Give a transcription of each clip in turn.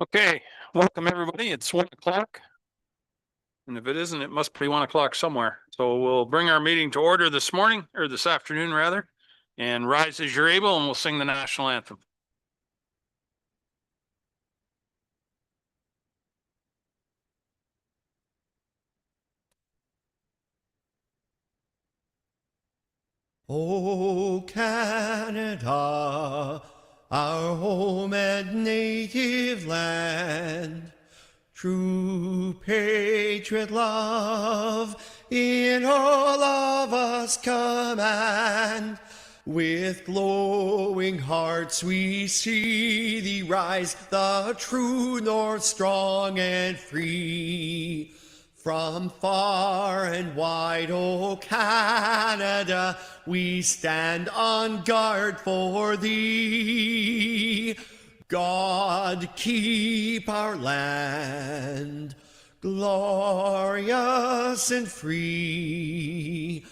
Okay, welcome everybody. It's 1 o'clock. And if it isn't, it must be 1 o'clock somewhere. So we'll bring our meeting to order this morning, or this afternoon rather, and rise as you're able, and we'll sing the national anthem. O Canada, our home and native land, true patriot love in all of us command. With glowing hearts we see thee rise, the true north strong and free. From far and wide, O Canada, we stand on guard for thee. God keep our land glorious and free.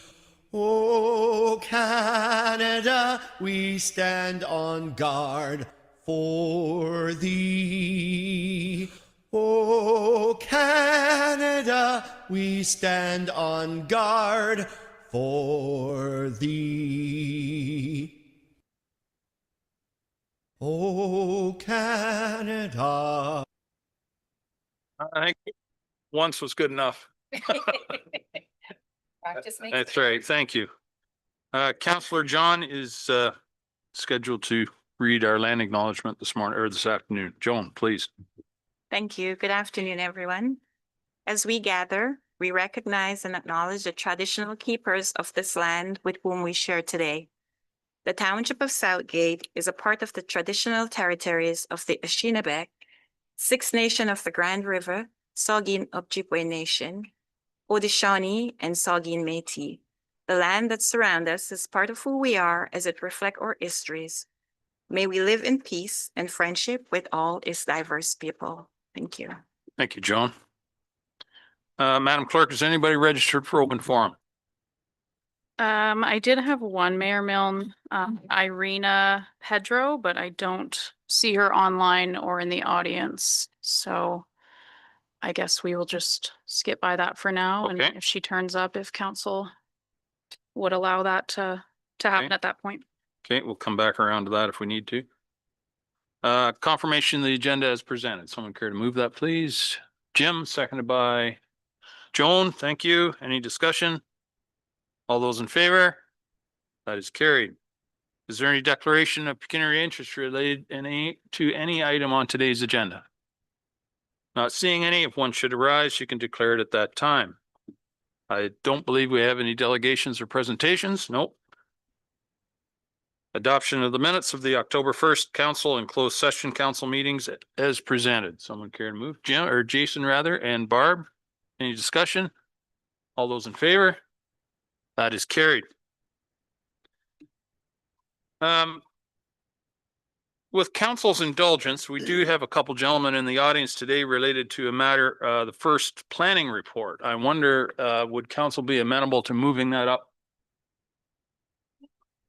O Canada, we stand on guard for thee. O Canada, we stand on guard for thee. O Canada. I think once was good enough. That's right. Thank you. Councillor John is scheduled to read our land acknowledgement this morning or this afternoon. Joan, please. Thank you. Good afternoon, everyone. As we gather, we recognize and acknowledge the traditional keepers of this land with whom we share today. The Township of Southgate is a part of the traditional territories of the Anishinaabe, Six Nation of the Grand River, Saugeen Ojibwe Nation, Haudenosaunee, and Saugeen Métis. The land that surrounds us is part of who we are as it reflects our histories. May we live in peace and friendship with all its diverse people. Thank you. Thank you, Joan. Madam Clerk, is anybody registered for open forum? I did have one, Mayor Milne, Irina Pedro, but I don't see her online or in the audience. So I guess we will just skip by that for now. Okay. And if she turns up, if council would allow that to happen at that point. Okay, we'll come back around to that if we need to. Confirmation of the agenda as presented. Someone care to move that, please? Jim, seconded by Joan. Thank you. Any discussion? All those in favor? That is carried. Is there any declaration of pecuniary interest related to any item on today's agenda? Not seeing any. If one should arise, you can declare it at that time. I don't believe we have any delegations or presentations. Nope. Adoption of the minutes of the October 1st council and closed session council meetings as presented. Someone care to move? Jim or Jason rather, and Barb. Any discussion? All those in favor? That is carried. With council's indulgence, we do have a couple gentlemen in the audience today related to a matter, the first planning report. I wonder, would council be amenable to moving that up?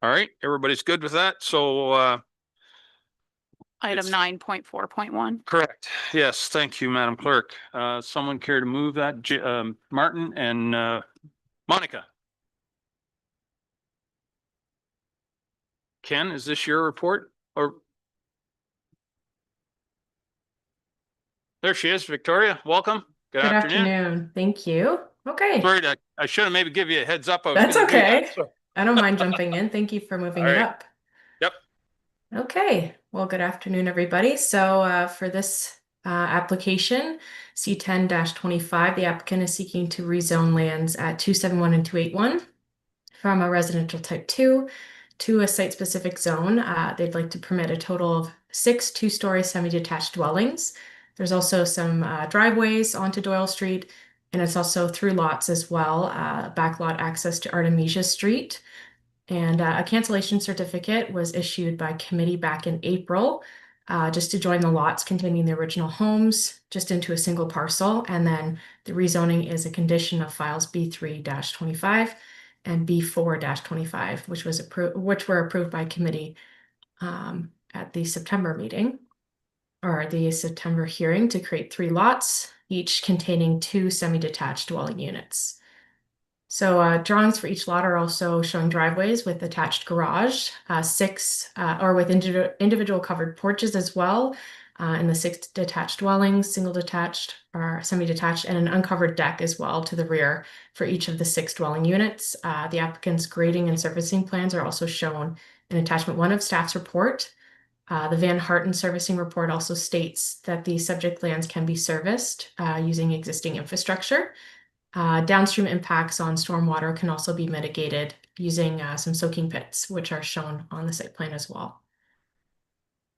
All right, everybody's good with that. So Item 9.4.1. Correct. Yes, thank you, Madam Clerk. Someone care to move that? Martin and Monica. Ken, is this your report? Or there she is, Victoria. Welcome. Good afternoon. Thank you. Okay. Sorry, I should have maybe give you a heads up. That's okay. I don't mind jumping in. Thank you for moving it up. Yep. Okay. Well, good afternoon, everybody. So for this application, C10-25, the applicant is seeking to rezone lands at 271 and 281 from a residential type 2 to a site-specific zone. They'd like to permit a total of 6 two-story semi-detached dwellings. There's also some driveways onto Doyle Street, and it's also through lots as well, backlot access to Artemisia Street. And a cancellation certificate was issued by committee back in April, just to join the lots containing the original homes just into a single parcel. And then the rezoning is a condition of files B3-25 and B4-25, which were approved by committee at the September meeting. or the September hearing to create 3 lots, each containing 2 semi-detached dwelling units. So drawings for each lot are also showing driveways with attached garage, 6 or with individual covered porches as well, and the 6 detached dwellings, single detached or semi-detached, and an uncovered deck as well to the rear for each of the 6 dwelling units. The applicant's grading and servicing plans are also shown in attachment 1 of staff's report. The Van Harten servicing report also states that the subject lands can be serviced using existing infrastructure. Downstream impacts on stormwater can also be mitigated using some soaking pits, which are shown on the site plan as well.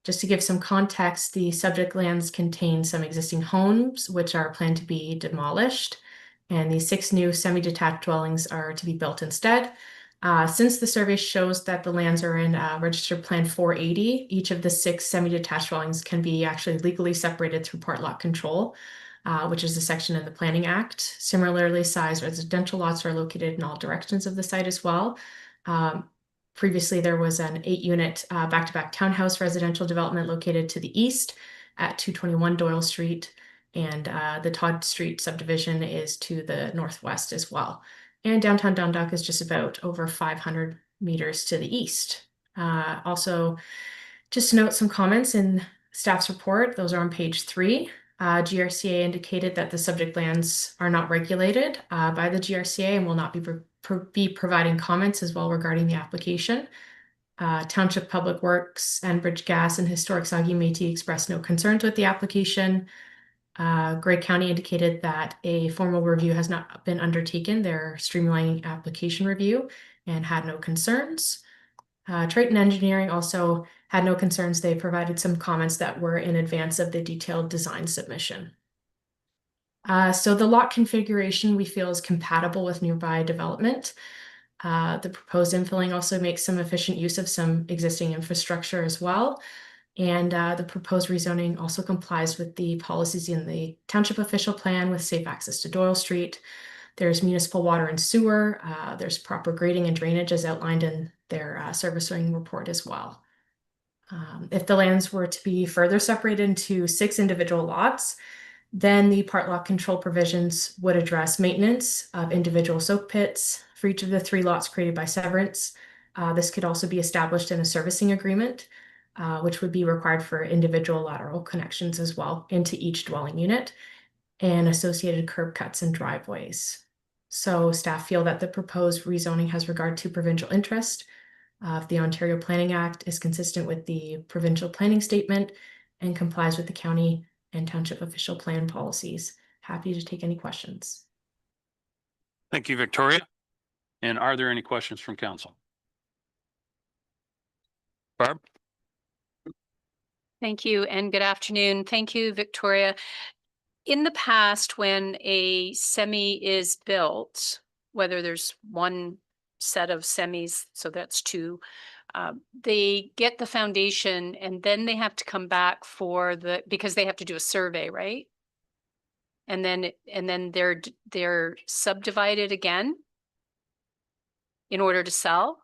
Just to give some context, the subject lands contain some existing homes, which are planned to be demolished, and these 6 new semi-detached dwellings are to be built instead. Since the survey shows that the lands are in Registered Plan 480, each of the 6 semi-detached dwellings can be actually legally separated through part lot control, which is a section in the Planning Act. Similarly sized residential lots are located in all directions of the site as well. Previously, there was an 8-unit back-to-back townhouse residential development located to the east at 221 Doyle Street, and the Todd Street subdivision is to the northwest as well. And downtown Dundalk is just about over 500 meters to the east. Also, just to note some comments in staff's report, those are on page 3. GRCA indicated that the subject lands are not regulated by the GRCA and will not be providing comments as well regarding the application. Township Public Works, Enbridge Gas, and Historic Saugeen Métis expressed no concerns with the application. Grey County indicated that a formal review has not been undertaken, their streamlining application review, and had no concerns. Triton Engineering also had no concerns. They provided some comments that were in advance of the detailed design submission. So the lot configuration we feel is compatible with nearby development. The proposed infilling also makes some efficient use of some existing infrastructure as well. And the proposed rezoning also complies with the policies in the township official plan with safe access to Doyle Street. There's municipal water and sewer. There's proper grading and drainage as outlined in their servicing report as well. If the lands were to be further separated into 6 individual lots, then the part lot control provisions would address maintenance of individual soak pits for each of the 3 lots created by severance. This could also be established in a servicing agreement, which would be required for individual lateral connections as well into each dwelling unit, and associated curb cuts and driveways. So staff feel that the proposed rezoning has regard to provincial interest of the Ontario Planning Act, is consistent with the provincial planning statement, and complies with the county and township official plan policies. Happy to take any questions. Thank you, Victoria. And are there any questions from council? Barb? Thank you and good afternoon. Thank you, Victoria. In the past, when a semi is built, whether there's one set of semis, so that's 2, they get the foundation and then they have to come back because they have to do a survey, right? And then they're subdivided again in order to sell?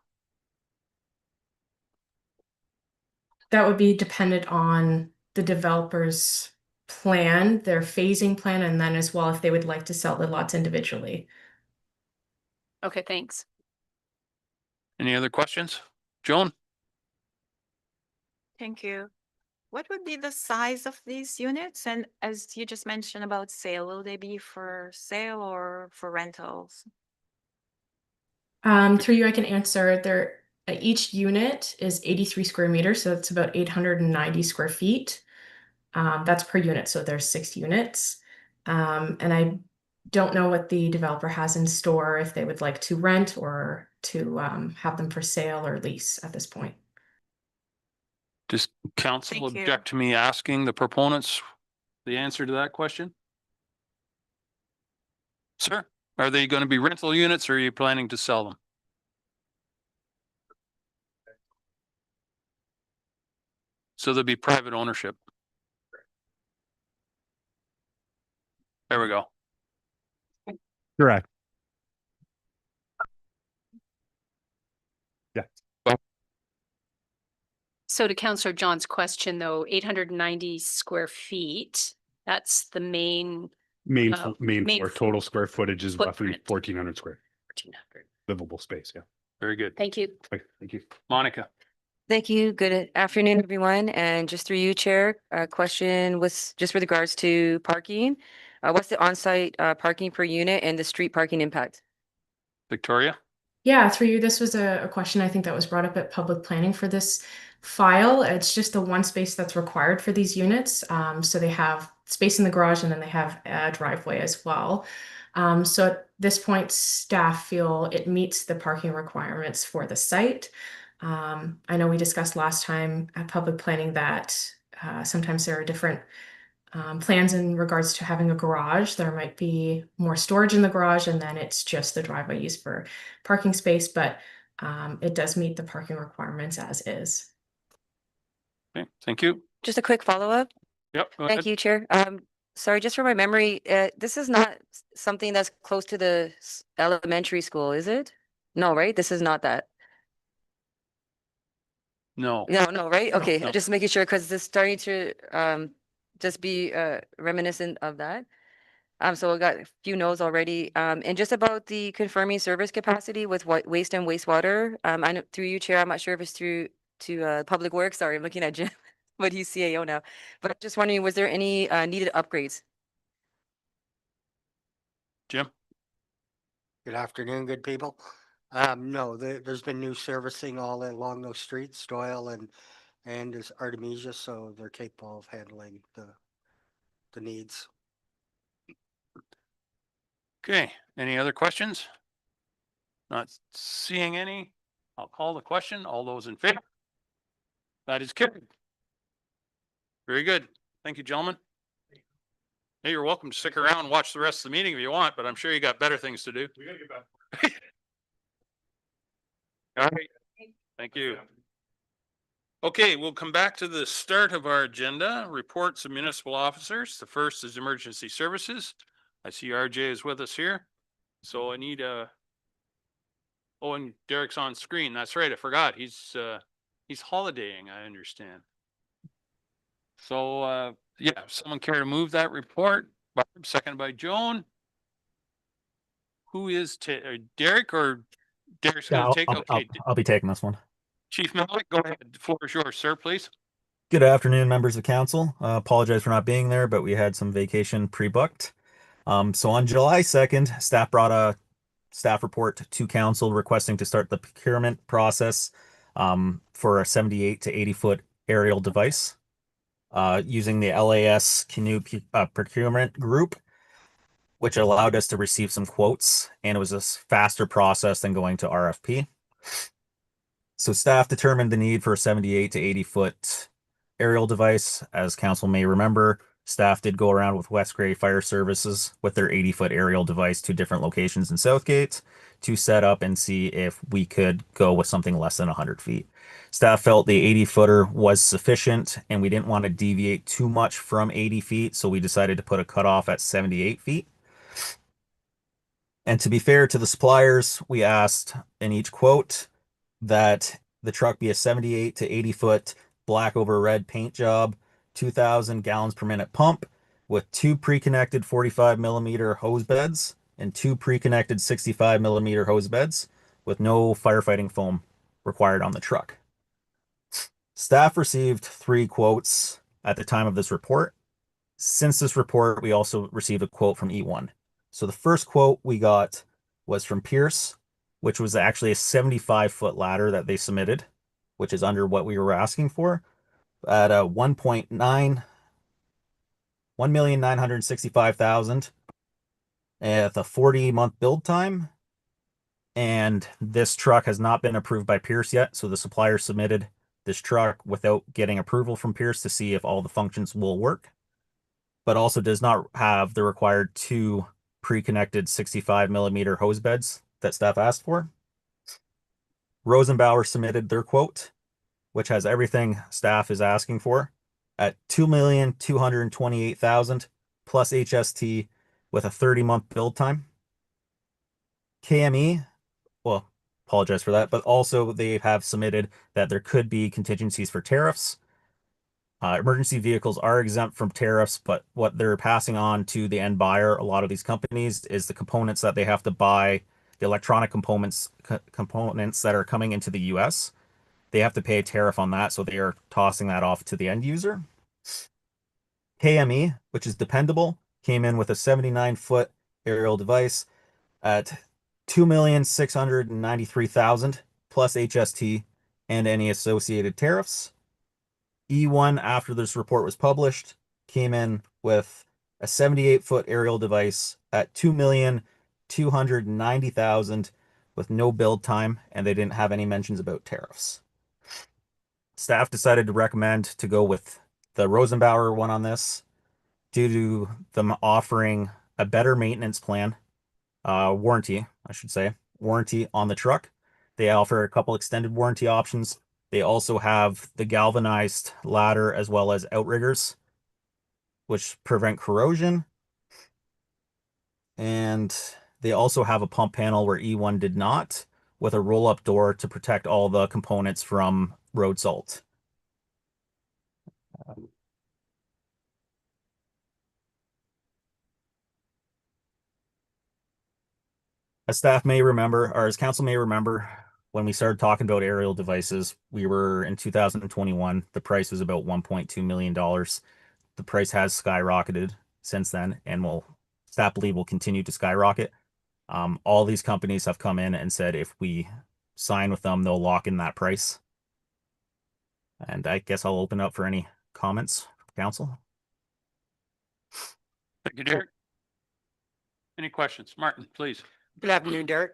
That would be dependent on the developer's plan, their phasing plan, and then as well if they would like to sell the lots individually. Okay, thanks. Any other questions? Joan? Thank you. What would be the size of these units? And as you just mentioned about sale, will they be for sale or for rentals? Through you, I can answer. Each unit is 83 square meters, so it's about 890 square feet. That's per unit, so there's 6 units. And I don't know what the developer has in store, if they would like to rent or to have them for sale or lease at this point. Does council Thank you. object to me asking the proponents the answer to that question? Sir, are they going to be rental units or are you planning to sell them? So there'll be private ownership. There we go. Correct. Yeah. So to Counselor John's question, though, 890 square feet, that's the main Main, Oh, main main floor, total square footage is roughly footprint. 1,400 square 1,400. livable space. Yeah. Very good. Thank you. Okay, thank you. Monica, Thank you. Good afternoon, everyone. And just through you, Chair, a question was just with regards to parking. What's the on-site parking per unit and the street parking impact? Victoria, Yeah, through you, this was a question I think that was brought up at public planning for this file. It's just the one space that's required for these units. So they have space in the garage and then they have a driveway as well. So at this point, staff feel it meets the parking requirements for the site. I know we discussed last time at public planning that sometimes there are different plans in regards to having a garage. There might be more storage in the garage, and then it's just the driveway used for parking space, but it does meet the parking requirements as is. okay, thank you. Just a quick follow-up. Yep, go Thank ahead. you, Chair. Sorry, just for my memory, this is not something that's close to the elementary school, is it? No, right? This is not that. No, No, right? No, Okay, no. just making sure because this starting to just be reminiscent of that. So we got a few no's already. And just about the confirming service capacity with what waste and wastewater. I know through you, Chair. I'm not sure if it's through to Public Works. Sorry, I'm looking at Jim, but he's CAO now. But I'm just wondering, was there any needed upgrades? Jim, Good afternoon, good people. No, there's been new servicing all along those streets, Doyle and is Artemisia, so they're capable of handling the needs. okay, any other questions? Not seeing any. I'll call the question. All those in favor? That is carried. Very good. Thank you, gentlemen. Hey, you're welcome to stick around and watch the rest of the meeting if you want, but I'm sure you got better things to do. We gotta get back. All right. Thank you. Okay, we'll come back to the start of our agenda, reports of municipal officers. The first is emergency services. I see RJ is with us here. So I need oh, and Derek's on screen. That's right. I forgot. He's holidaying, I understand. So yeah, if someone care to move that report? Barb, seconded by Joan. Who is Derek or Derek's Yeah, gonna take? Okay, I'll be taking this one. Chief Malik, go ahead. The floor is yours, sir, please. Good afternoon, members of council. Apologize for not being there, but we had some vacation pre-booked. So on July 2nd, staff brought a staff report to council requesting to start the procurement process for a 78 to 80 foot aerial device using the LAS Canoe procurement group, which allowed us to receive some quotes, and it was a faster process than going to RFP. So staff determined the need for a 78 to 80 foot aerial device. As council may remember, staff did go around with West Grey Fire Services with their 80 foot aerial device to different locations in Southgate to set up and see if we could go with something less than 100 feet. Staff felt the 80 footer was sufficient and we didn't want to deviate too much from 80 feet, so we decided to put a cutoff at 78 feet. And to be fair to the suppliers, we asked in each quote that the truck be a 78 to 80 foot black over red paint job, 2,000 gallons per minute pump with two pre-connected 45 millimeter hose beds and two pre-connected 65 millimeter hose beds with no firefighting foam required on the truck. Staff received 3 quotes at the time of this report. Since this report, we also received a quote from E1. So the first quote we got was from Pierce, which was actually a 75 foot ladder that they submitted, which is under what we were asking for, at a 1,965,000 at the 40-month build time. And this truck has not been approved by Pierce yet, so the supplier submitted this truck without getting approval from Pierce to see if all the functions will work, but also does not have the required 2 pre-connected 65 millimeter hose beds that staff asked for. Rosenbauer submitted their quote, which has everything staff is asking for, at $2,228,000 plus HST with a 30-month build time. KME, well, apologize for that. But also they have submitted that there could be contingencies for tariffs. Emergency vehicles are exempt from tariffs, but what they're passing on to the end buyer, a lot of these companies, is the components that they have to buy, the electronic components that are coming into the US. They have to pay a tariff on that, so they are tossing that off to the end user. KME, which is dependable, came in with a 79-foot aerial device at $2,693,000 plus HST and any associated tariffs. E1, after this report was published, came in with a 78-foot aerial device at $2,290,000 with no build time, and they didn't have any mentions about tariffs. Staff decided to recommend to go with the Rosenbauer one on this due to them offering a better maintenance plan, warranty, I should say, warranty on the truck. They offer a couple extended warranty options. They also have the galvanized ladder as well as outriggers, which prevent corrosion. And they also have a pump panel where E1 did not, with a roll-up door to protect all the components from road salt. As staff may remember, or as council may remember, when we started talking about aerial devices, we were in 2021. The price was about $1.2 million. The price has skyrocketed since then, and staff believe will continue to skyrocket. All these companies have come in and said if we sign with them, they'll lock in that price. And I guess I'll open up for any comments from council. Thank you, Derek. Any questions? Martin, please. Good afternoon, Derek.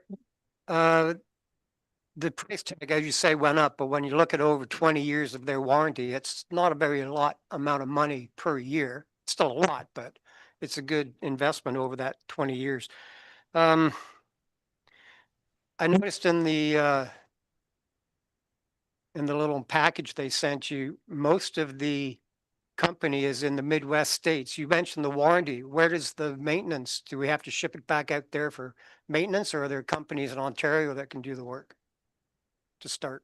The price tag, as you say, went up, but when you look at over 20 years of their warranty, it's not a very amount of money per year. It's still a lot, but it's a good investment over that 20 years. I noticed in the little package they sent you, most of the company is in the Midwest states. You mentioned the warranty. Where does the maintenance? Do we have to ship it back out there for maintenance, or are there companies in Ontario that can do the work to start?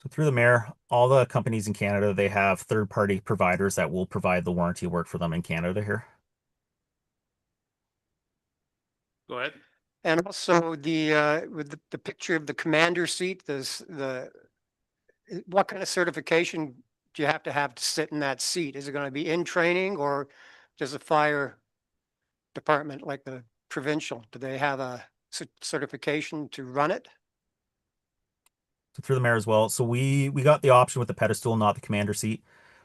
So through the mayor, all the companies in Canada, they have third-party providers that will provide the warranty work for them in Canada here. Go ahead. And also with the picture of the commander seat, what kind of certification do you have to sit in that seat? Is it going to be in training, or does the fire department, like the provincial, do they have a certification to run it? So through the mayor as well. So we got the option with the pedestal, not the commander seat.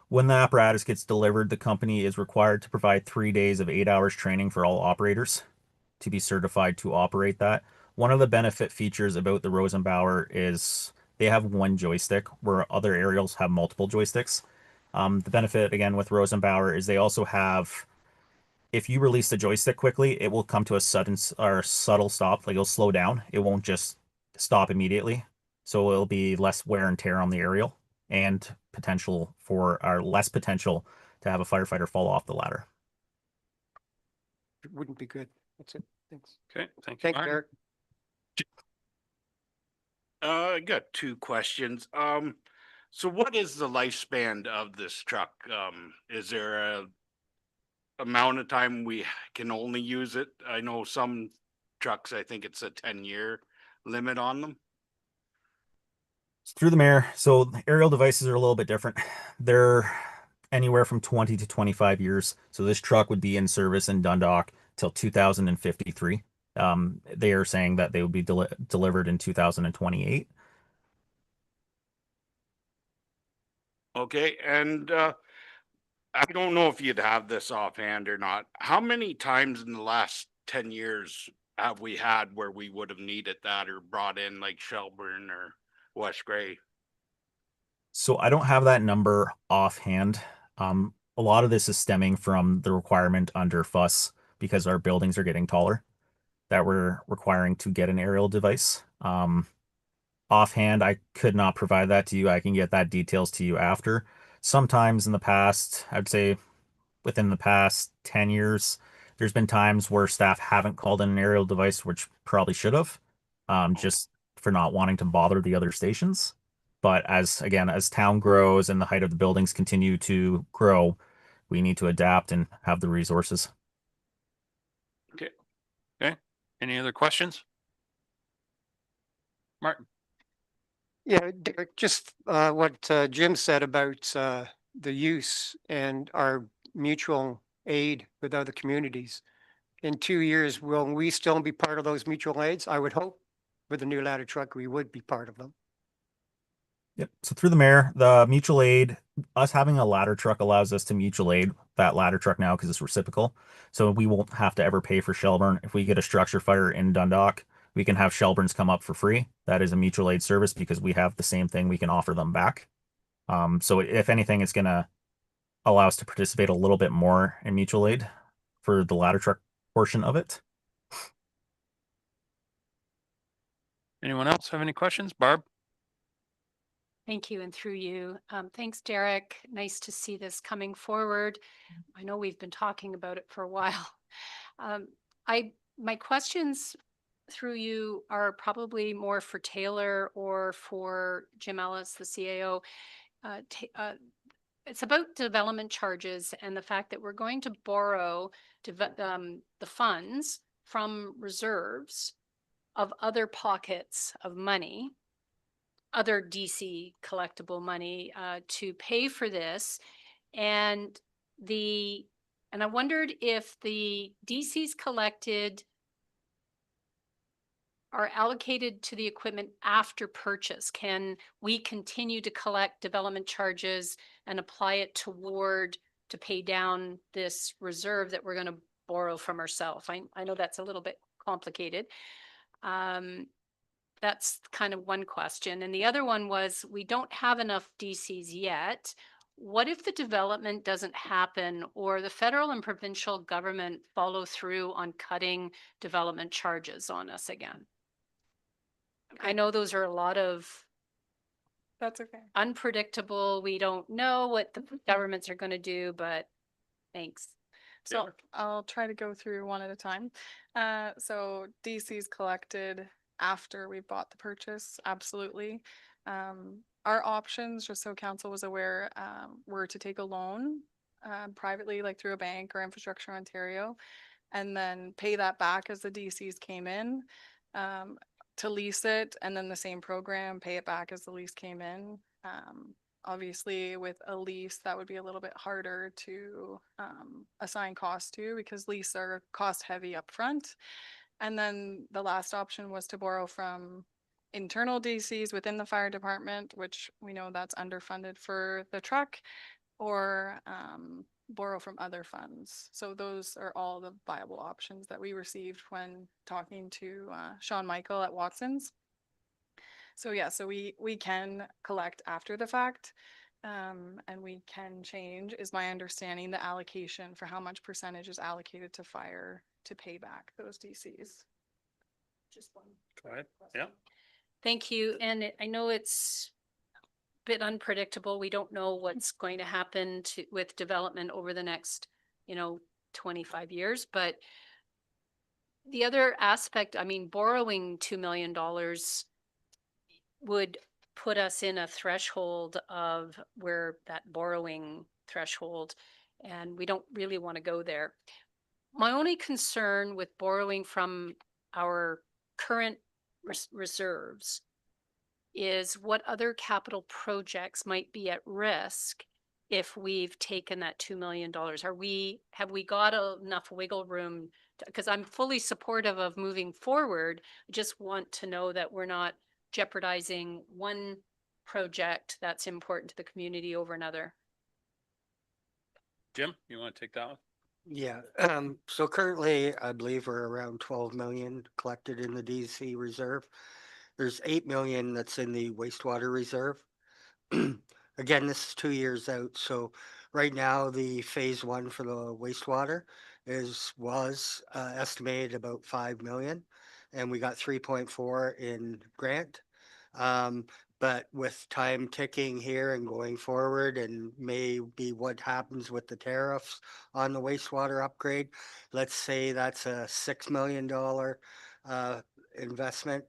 When the apparatus gets delivered, the company is required to provide 3 days of 8 hours training for all operators to be certified to operate that. One of the benefit features about the Rosenbauer is they have one joystick where other aerials have multiple joysticks. The benefit again with Rosenbauer is they also have, if you release the joystick quickly, it will come to a sudden or subtle stop. Like it'll slow down. It won't just stop immediately. So it'll be less wear and tear on the aerial and less potential to have a firefighter fall off the ladder. It wouldn't be good. That's it. Thanks. Okay, thank you, Thank you, Martin. Derek. I got two questions. So what is the lifespan of this truck? Is there a amount of time we can only use it? I know some trucks, I think it's a 10-year limit on them. Through the mayor, so aerial devices are a little bit different. They're anywhere from 20 to 25 years. So this truck would be in service in Dundalk till 2053. They are saying that they would be delivered in 2028. Okay, and I don't know if you'd have this offhand or not. How many times in the last 10 years have we had where we would have needed that or brought in like Shelburne or West Gray? So I don't have that number offhand. A lot of this is stemming from the requirement under FUS because our buildings are getting taller that we're requiring to get an aerial device. Offhand, I could not provide that to you. I can get that details to you after. Sometimes in the past, I'd say within the past 10 years, there's been times where staff haven't called in an aerial device, which probably should have. Just for not wanting to bother the other stations. But as town grows and the height of the buildings continue to grow, we need to adapt and have the resources. Okay. Okay. Any other questions? Martin? Yeah, Derek, just what Jim said about the use and our mutual aid with other communities. In 2 years, will we still be part of those mutual aids? I would hope with the new ladder truck, we would be part of them. Yep. So through the mayor, the mutual aid, us having a ladder truck allows us to mutual aid that ladder truck now because it's reciprocal. So we won't have to ever pay for Shelburne. If we get a structure fire in Dundalk, we can have Shelburne's come up for free. That is a mutual aid service because we have the same thing we can offer them back. So if anything, it's going to allow us to participate a little bit more in mutual aid for the ladder truck portion of it. Anyone else have any questions? Barb? Thank you, and through you. Thanks, Derek. Nice to see this coming forward. I know we've been talking about it for a while. My questions through you are probably more for Taylor or for Jim Ellis, the CAO. It's about development charges and the fact that we're going to borrow the funds from reserves of other pockets of money, other DC collectible money, to pay for this. And I wondered if the DCs collected are allocated to the equipment after purchase. Can we continue to collect development charges and apply it to pay down this reserve that we're going to borrow from ourselves? I know that's a little bit complicated. That's kind of one question. And the other one was, we don't have enough DCs yet. What if the development doesn't happen or the federal and provincial government follow through on cutting development charges on us again? I know those are a lot of That's okay. unpredictable. We don't know what the governments are going to do, but thanks. So I'll try to go through one at a time. So DC's collected after we bought the purchase, absolutely. Our options, just so council was aware, were to take a loan privately, like through a bank or Infrastructure Ontario, and then pay that back as the DCs came in, to lease it, and then the same program, pay it back as the lease came in. Obviously, with a lease, that would be a little bit harder to assign cost to because leases are cost heavy upfront. And then the last option was to borrow from internal DCs within the fire department, which we know that's underfunded for the truck, or borrow from other funds. So those are all the viable options that we received when talking to Sean Michael at Watson's. So yeah, so we can collect after the fact, and we can change, is my understanding, the allocation for how much percentage is allocated to fire to pay back those DCs. Just one. Go ahead. Yeah. Thank you. And I know it's a bit unpredictable. We don't know what's going to happen with development over the next, 25 years. But the other aspect, borrowing $2 million would put us in a threshold of where that borrowing threshold, and we don't really want to go there. My only concern with borrowing from our current reserves is what other capital projects might be at risk if we've taken that $2 million. Have we got enough wiggle room? Because I'm fully supportive of moving forward. I just want to know that we're not jeopardizing one project that's important to the community over another. Jim, you want to take that one? Yeah, so currently, I believe we're around 12 million collected in the DC reserve. There's 8 million that's in the wastewater reserve. Again, this is 2 years out, so right now, the phase one for the wastewater was estimated about 5 million, and we got 3.4 in grant. But with time ticking here and going forward, and maybe what happens with the tariffs on the wastewater upgrade, let's say that's a $6 million investment.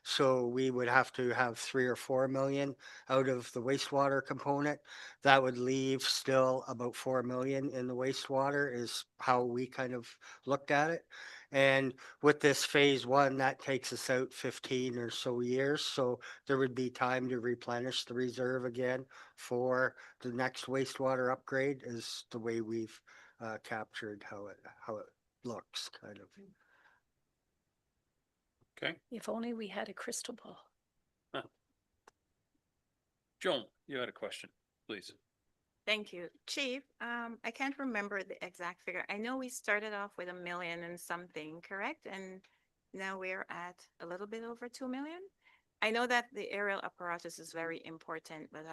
So we would have to have 3 or 4 million out of the wastewater component. That would leave still about 4 million in the wastewater is how we kind of looked at it. And with this phase one, that takes us out 15 or so years. So there would be time to replenish the reserve again for the next wastewater upgrade is the way we've captured how it looks kind of. Okay, If only we had a crystal ball. Joan, you had a question, please. Thank you. Chief, I can't remember the exact figure. I know we started off with 1 million and something, correct? And now we're at a little bit over 2 million? I know that the aerial apparatus is very important, but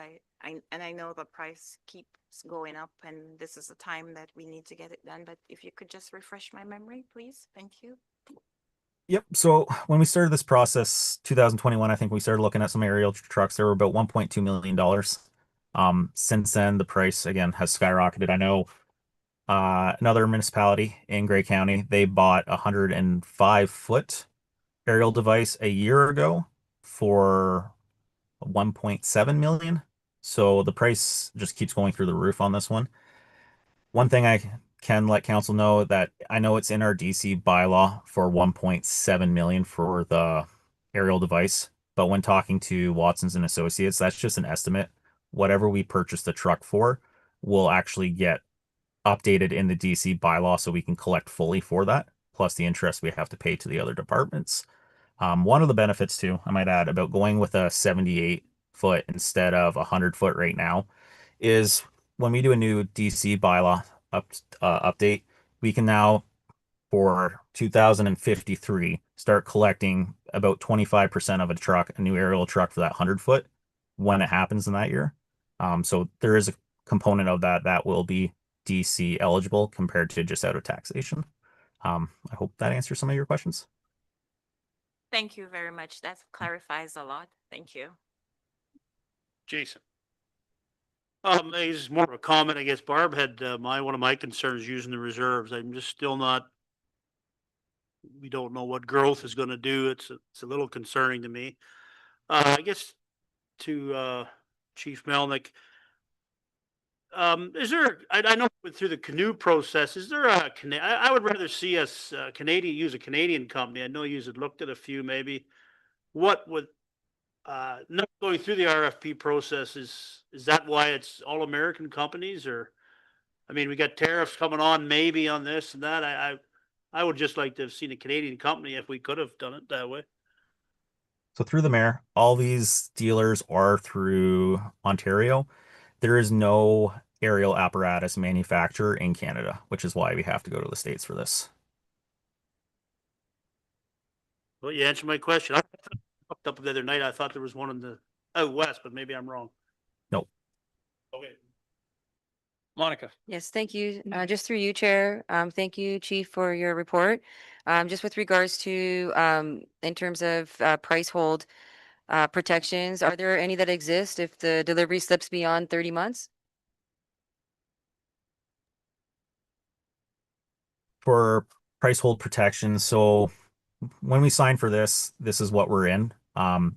I know the price keeps going up and this is the time that we need to get it done. But if you could just refresh my memory, please. Thank you. Yep. So when we started this process, 2021, I think we started looking at some aerial trucks. They were about $1.2 million. Since then, the price again has skyrocketed. I know another municipality in Grey County, they bought a 105-foot aerial device a year ago for 1.7 million. So the price just keeps going through the roof on this one. One thing I can let council know that I know it's in our DC bylaw for 1.7 million for the aerial device, but when talking to Watsons and Associates, that's just an estimate. Whatever we purchase the truck for will actually get updated in the DC bylaw so we can collect fully for that, plus the interest we have to pay to the other departments. One of the benefits too, I might add, about going with a 78-foot instead of a 100-foot right now is when we do a new DC bylaw update, we can now, for 2053, start collecting about 25% of a truck, a new aerial truck for that 100-foot when it happens in that year. So there is a component of that that will be DC eligible compared to just out of taxation. I hope that answers some of your questions. Thank you very much. That clarifies a lot. Thank you. Jason. It's more of a comment, I guess. Barb had, one of my concerns using the reserves. I'm just still not. We don't know what growth is gonna do. It's a little concerning to me. I guess to, Chief Melnick. Is there, I know through the canoe process, is there I would rather see us, use a Canadian company. I know you had looked at a few maybe. What would, not going through the RFP process, is that why it's all American companies or? I mean, we got tariffs coming on maybe on this and that. I would just like to have seen a Canadian company if we could have done it that way. So through the mayor, all these dealers are through Ontario. There is no aerial apparatus manufacturer in Canada, which is why we have to go to the States for this. Well, you answered my question. I looked up the other night. I thought there was one in the out west, but maybe I'm wrong. Nope. Okay. Monica. Yes, thank you. Just through you, Chair. Thank you, Chief, for your report. Just with regards to, in terms of price hold protections, are there any that exist if the delivery slips beyond 30 months? For price hold protection, so when we sign for this, this is what we're in.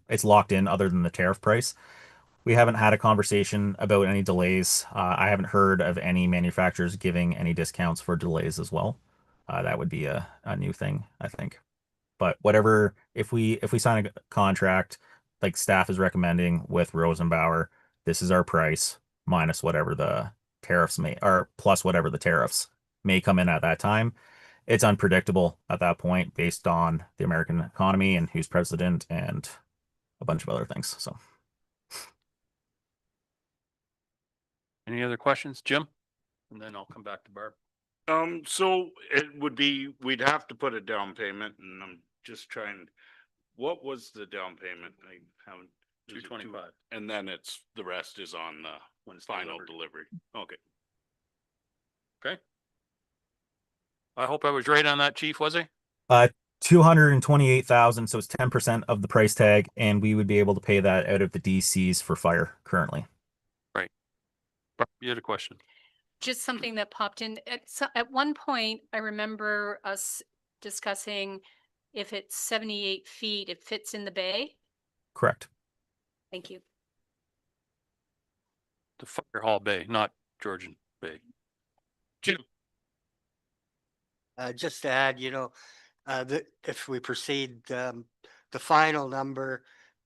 It's locked in other than the tariff price. We haven't had a conversation about any delays. I haven't heard of any manufacturers giving any discounts for delays as well. That would be a new thing, I think. But whatever, if we sign a contract like staff is recommending with Rosenbauer, this is our price minus whatever the tariffs may, or plus whatever the tariffs may come in at that time. It's unpredictable at that point based on the American economy and who's president and a bunch of other things. So. Any other questions, Jim? And then I'll come back to Barb. So it would be, we'd have to put a down payment and I'm just trying, what was the down payment? I haven't. is it 225. And then the rest is on the When it's final delivered. delivery. Okay. Okay. I hope I was right on that, Chief, was I? 228,000, so it's 10% of the price tag, and we would be able to pay that out of the DCs for fire currently. Right. Barb, you had a question. Just something that popped in at one point, I remember us discussing if it's 78 feet, it fits in the bay? Correct. Thank you. The Fire Hall Bay, not Georgian Bay. Jim, Just to add, if we proceed, the final number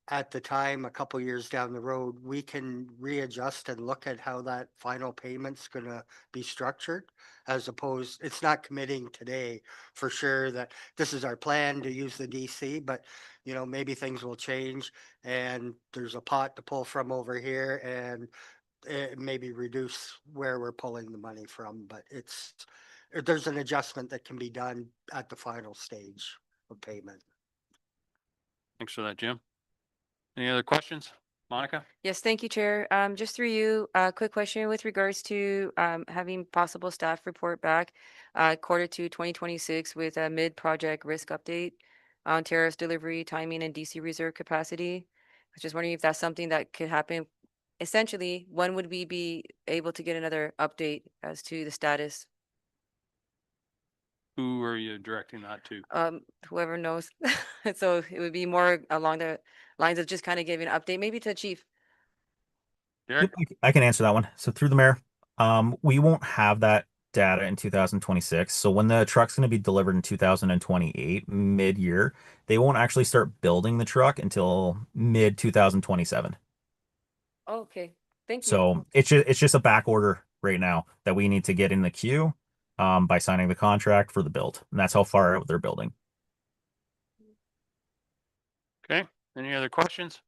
at the time, a couple years down the road, we can readjust and look at how that final payment's gonna be structured. As opposed, it's not committing today for sure that this is our plan to use the DC, but maybe things will change and there's a pot to pull from over here and maybe reduce where we're pulling the money from, but there's an adjustment that can be done at the final stage of payment. thanks for that, Jim. Any other questions? Monica? Yes, thank you, Chair. Just through you, quick question with regards to having possible staff report back Q2 2026 with a mid-project risk update on tariffs, delivery, timing, and DC reserve capacity. I was just wondering if that's something that could happen. Essentially, when would we be able to get another update as to the status? Who are you directing that to? Whoever knows. So it would be more along the lines of just kind of giving an update, maybe to the chief. Derek? Yep, I can answer that one. So through the mayor, we won't have that data in 2026. So when the truck's going to be delivered in 2028, mid-year, they won't actually start building the truck until mid 2027. Oh, okay, thank you. So it's just a back order right now that we need to get in the queue by signing the contract for the build. And that's how far out they're building. Okay, any other questions?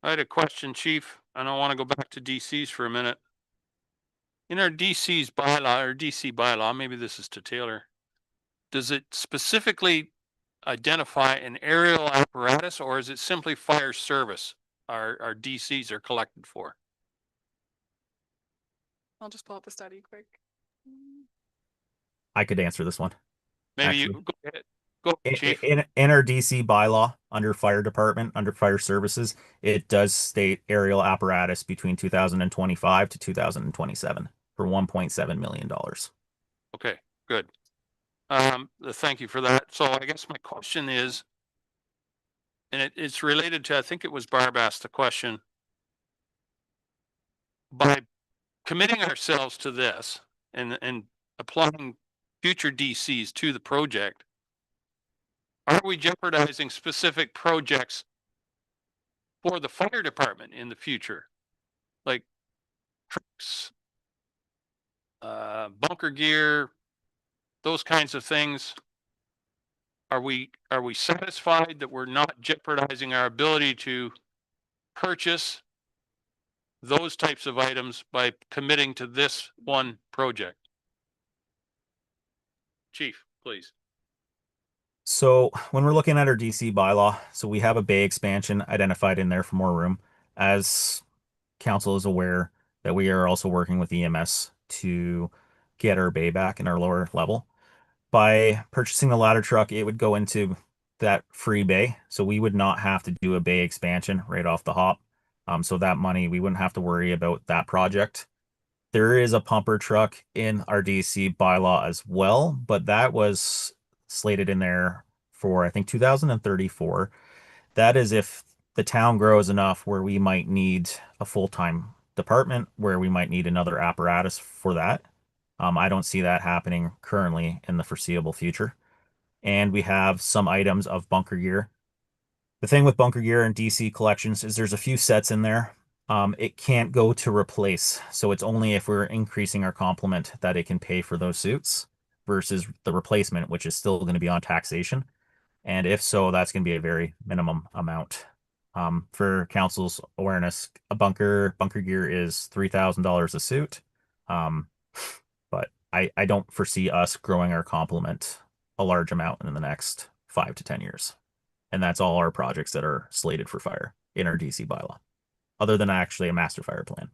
I had a question, Chief, and I want to go back to DCs for a minute. In our DC's bylaw or DC bylaw, maybe this is to Taylor, does it specifically identify an aerial apparatus or is it simply fire service our DCs are collected for? I'll just pull up the study quick. I could answer this one. Maybe Actually. you go ahead. Go, Chief. In our DC bylaw under fire department, under fire services, it does state aerial apparatus between 2025 to 2027 for $1.7 million. Okay, good. Thank you for that. So I guess my question is, and it's related to, I think it was Barb asked the question. By committing ourselves to this and applying future DCs to the project, are we jeopardizing specific projects for the fire department in the future? Like trucks, bunker gear, those kinds of things. Are we satisfied that we're not jeopardizing our ability to purchase those types of items by committing to this one project? Chief, please. So when we're looking at our DC bylaw, so we have a bay expansion identified in there for more room. As council is aware that we are also working with EMS to get our bay back in our lower level. By purchasing the ladder truck, it would go into that free bay. So we would not have to do a bay expansion right off the hop. So that money, we wouldn't have to worry about that project. There is a pumper truck in our DC bylaw as well, but that was slated in there for, I think, 2034. That is if the town grows enough where we might need a full-time department, where we might need another apparatus for that. I don't see that happening currently in the foreseeable future. And we have some items of bunker gear. The thing with bunker gear and DC collections is there's a few sets in there. It can't go to replace. So it's only if we're increasing our complement that it can pay for those suits versus the replacement, which is still going to be on taxation. And if so, that's going to be a very minimum amount. For council's awareness, a bunker gear is $3,000 a suit. But I don't foresee us growing our complement a large amount in the next 5 to 10 years. And that's all our projects that are slated for fire in our DC bylaw, other than actually a master fire plan.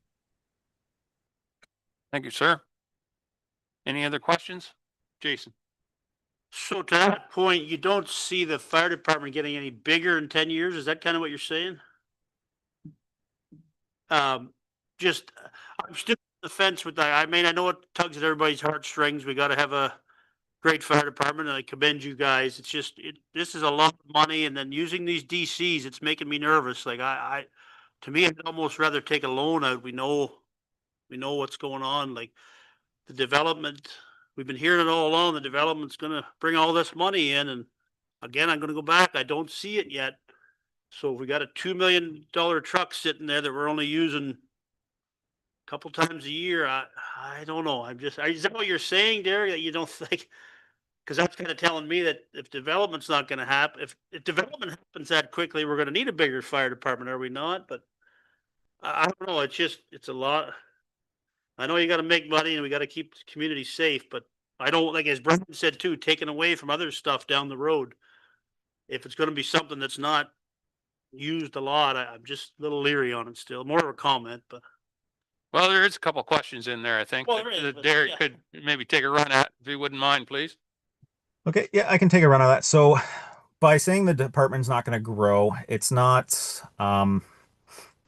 Thank you, sir. Any other questions? Jason? So to that point, you don't see the fire department getting any bigger in 10 years? Is that kind of what you're saying? I'm still on the fence with that. I mean, I know it tugs at everybody's heartstrings. We got to have a great fire department and I commend you guys. It's just, this is a lot of money and then using these DCs, it's making me nervous. Like to me, I'd almost rather take a loan out. We know what's going on, like the development, we've been hearing it all along, the development's gonna bring all this money in and again, I'm gonna go back. I don't see it yet. So if we got a $2 million truck sitting there that we're only using a couple times a year, I don't know. Is that what you're saying, Derek, that you don't think? Cause that's kind of telling me that if development's not gonna happen, if development happens that quickly, we're gonna need a bigger fire department, are we not? But I don't know. It's a lot. I know you gotta make money and we gotta keep the community safe, but I don't, like as Brian said too, taken away from other stuff down the road. If it's gonna be something that's not used a lot, I'm just a little leery on it still. More of a comment, but. Well, there is a couple questions in there, I think, Well, there is, that but Derek yeah. could maybe take a run at, if you wouldn't mind, please. Okay, yeah, I can take a run of that. So by saying the department's not going to grow, it's not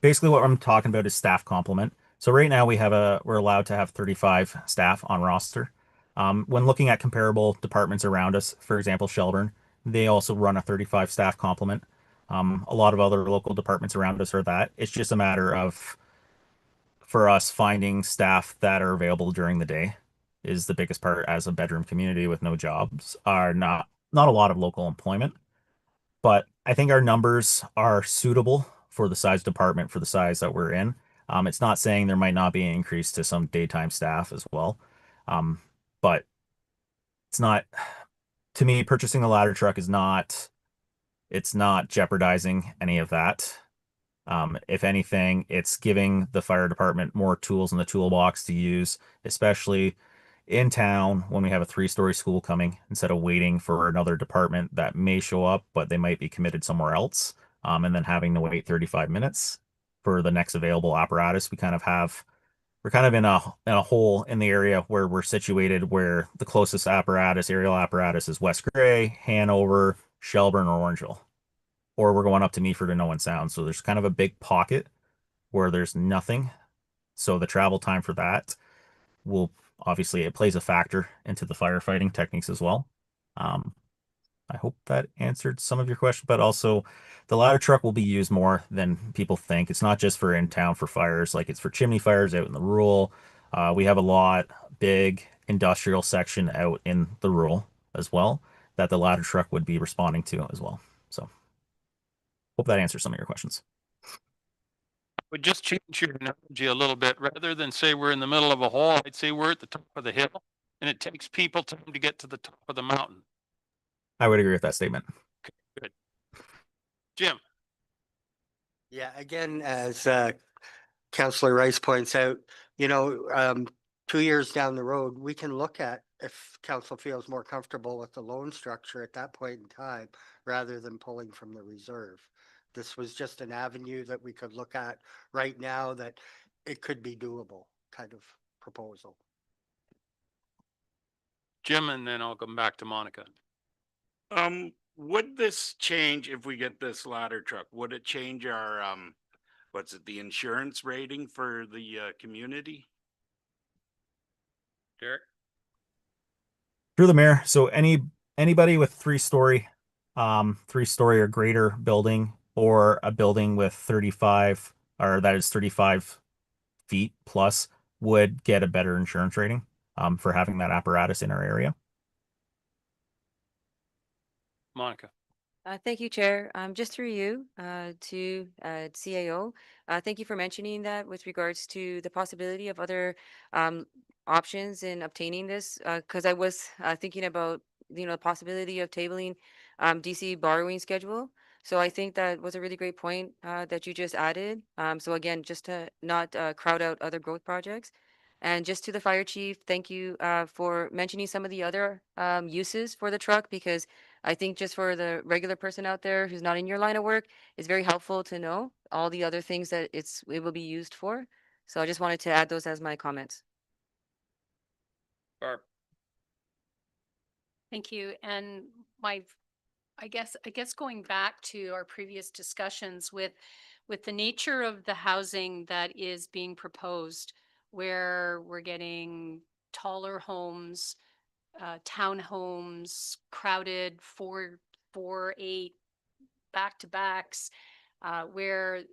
basically what I'm talking about is staff complement. So right now we're allowed to have 35 staff on roster. When looking at comparable departments around us, for example, Shelburne, they also run a 35 staff complement. A lot of other local departments around us are that. It's just a matter of for us finding staff that are available during the day is the biggest part as a bedroom community with no jobs are not a lot of local employment. But I think our numbers are suitable for the size department for the size that we're in. It's not saying there might not be an increase to some daytime staff as well. But it's not to me purchasing a ladder truck is not it's not jeopardizing any of that. If anything, it's giving the fire department more tools in the toolbox to use, especially in town when we have a 3-story school coming, instead of waiting for another department that may show up, but they might be committed somewhere else, and then having to wait 35 minutes for the next available apparatus. We're kind of in a hole in the area where we're situated, where the closest aerial apparatus is West Gray, Hanover, Shelburne, or Orangeville, or we're going up to Meaford and Owen Sound. So there's kind of a big pocket where there's nothing. So the travel time for that will obviously it plays a factor into the firefighting techniques as well. I hope that answered some of your question, but also the ladder truck will be used more than people think. It's not just for in town for fires, like it's for chimney fires out in the rural. We have a big industrial section out in the rural as well that the ladder truck would be responding to as well. So hope that answers some of your questions. Would just change your analogy a little bit. Rather than say we're in the middle of a hole, I'd say we're at the top of the hill and it takes people time to get to the top of the mountain. I would agree with that statement. Good. Jim. Yeah, again, as Councillor Rice points out, 2 years down the road, we can look at if council feels more comfortable with the loan structure at that point in time, rather than pulling from the reserve. This was just an avenue that we could look at right now that it could be doable kind of proposal. Jim, and then I'll come back to Monica. Would this change if we get this ladder truck? Would it change our the insurance rating for the community? Derek? Through the mayor. So anybody with 3-story or greater building, or a building with 35 feet plus, would get a better insurance rating for having that apparatus in our area. Monica. Thank you, Chair. Just through you to CAO. Thank you for mentioning that with regards to the possibility of other options in obtaining this, because I was thinking about the possibility of tabling DC borrowing schedule. So I think that was a really great point that you just added. So again, just to not crowd out other growth projects. And just to the fire chief, thank you for mentioning some of the other uses for the truck, because I think just for the regular person out there who's not in your line of work, it's very helpful to know all the other things that it will be used for. So I just wanted to add those as my comments. Barb. Thank you. And I guess going back to our previous discussions with the nature of the housing that is being proposed, where we're getting taller homes, townhomes, crowded 4-8 back-to-backs, where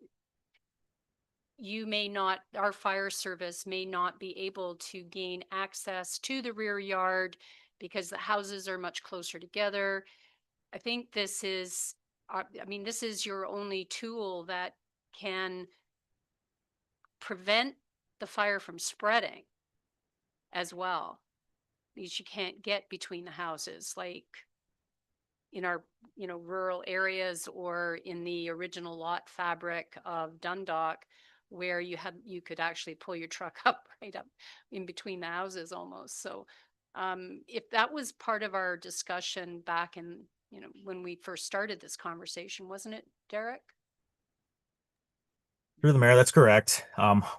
you may not, our fire service may not be able to gain access to the rear yard because the houses are much closer together. I think this is, this is your only tool that can prevent the fire from spreading as well. Because you can't get between the houses like in our, rural areas or in the original lot fabric of Dundalk, where you could actually pull your truck up right up in between the houses almost. So if that was part of our discussion back in, when we first started this conversation, wasn't it, Derek? Through the mayor, that's correct.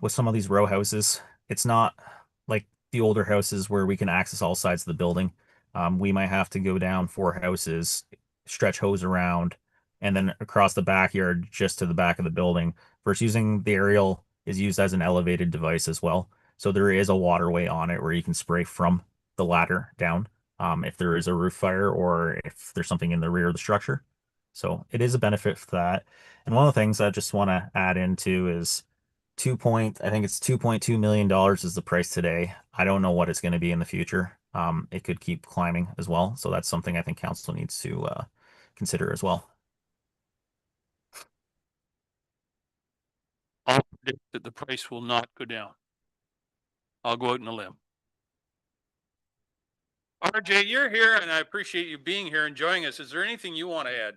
With some of these row houses, it's not like the older houses where we can access all sides of the building. We might have to go down 4 houses, stretch hose around, and then across the backyard just to the back of the building. Versus using the aerial is used as an elevated device as well. So there is a waterway on it where you can spray from the ladder down if there is a roof fire or if there's something in the rear of the structure. So it is a benefit for that. And one of the things I just want to add into is I think it's $2.2 million is the price today. I don't know what it's going to be in the future. It could keep climbing as well. So that's something I think council needs to consider as well. I'll predict that the price will not go down. I'll go out on a limb. RJ, you're here and I appreciate you being here and joining us. Is there anything you want to add?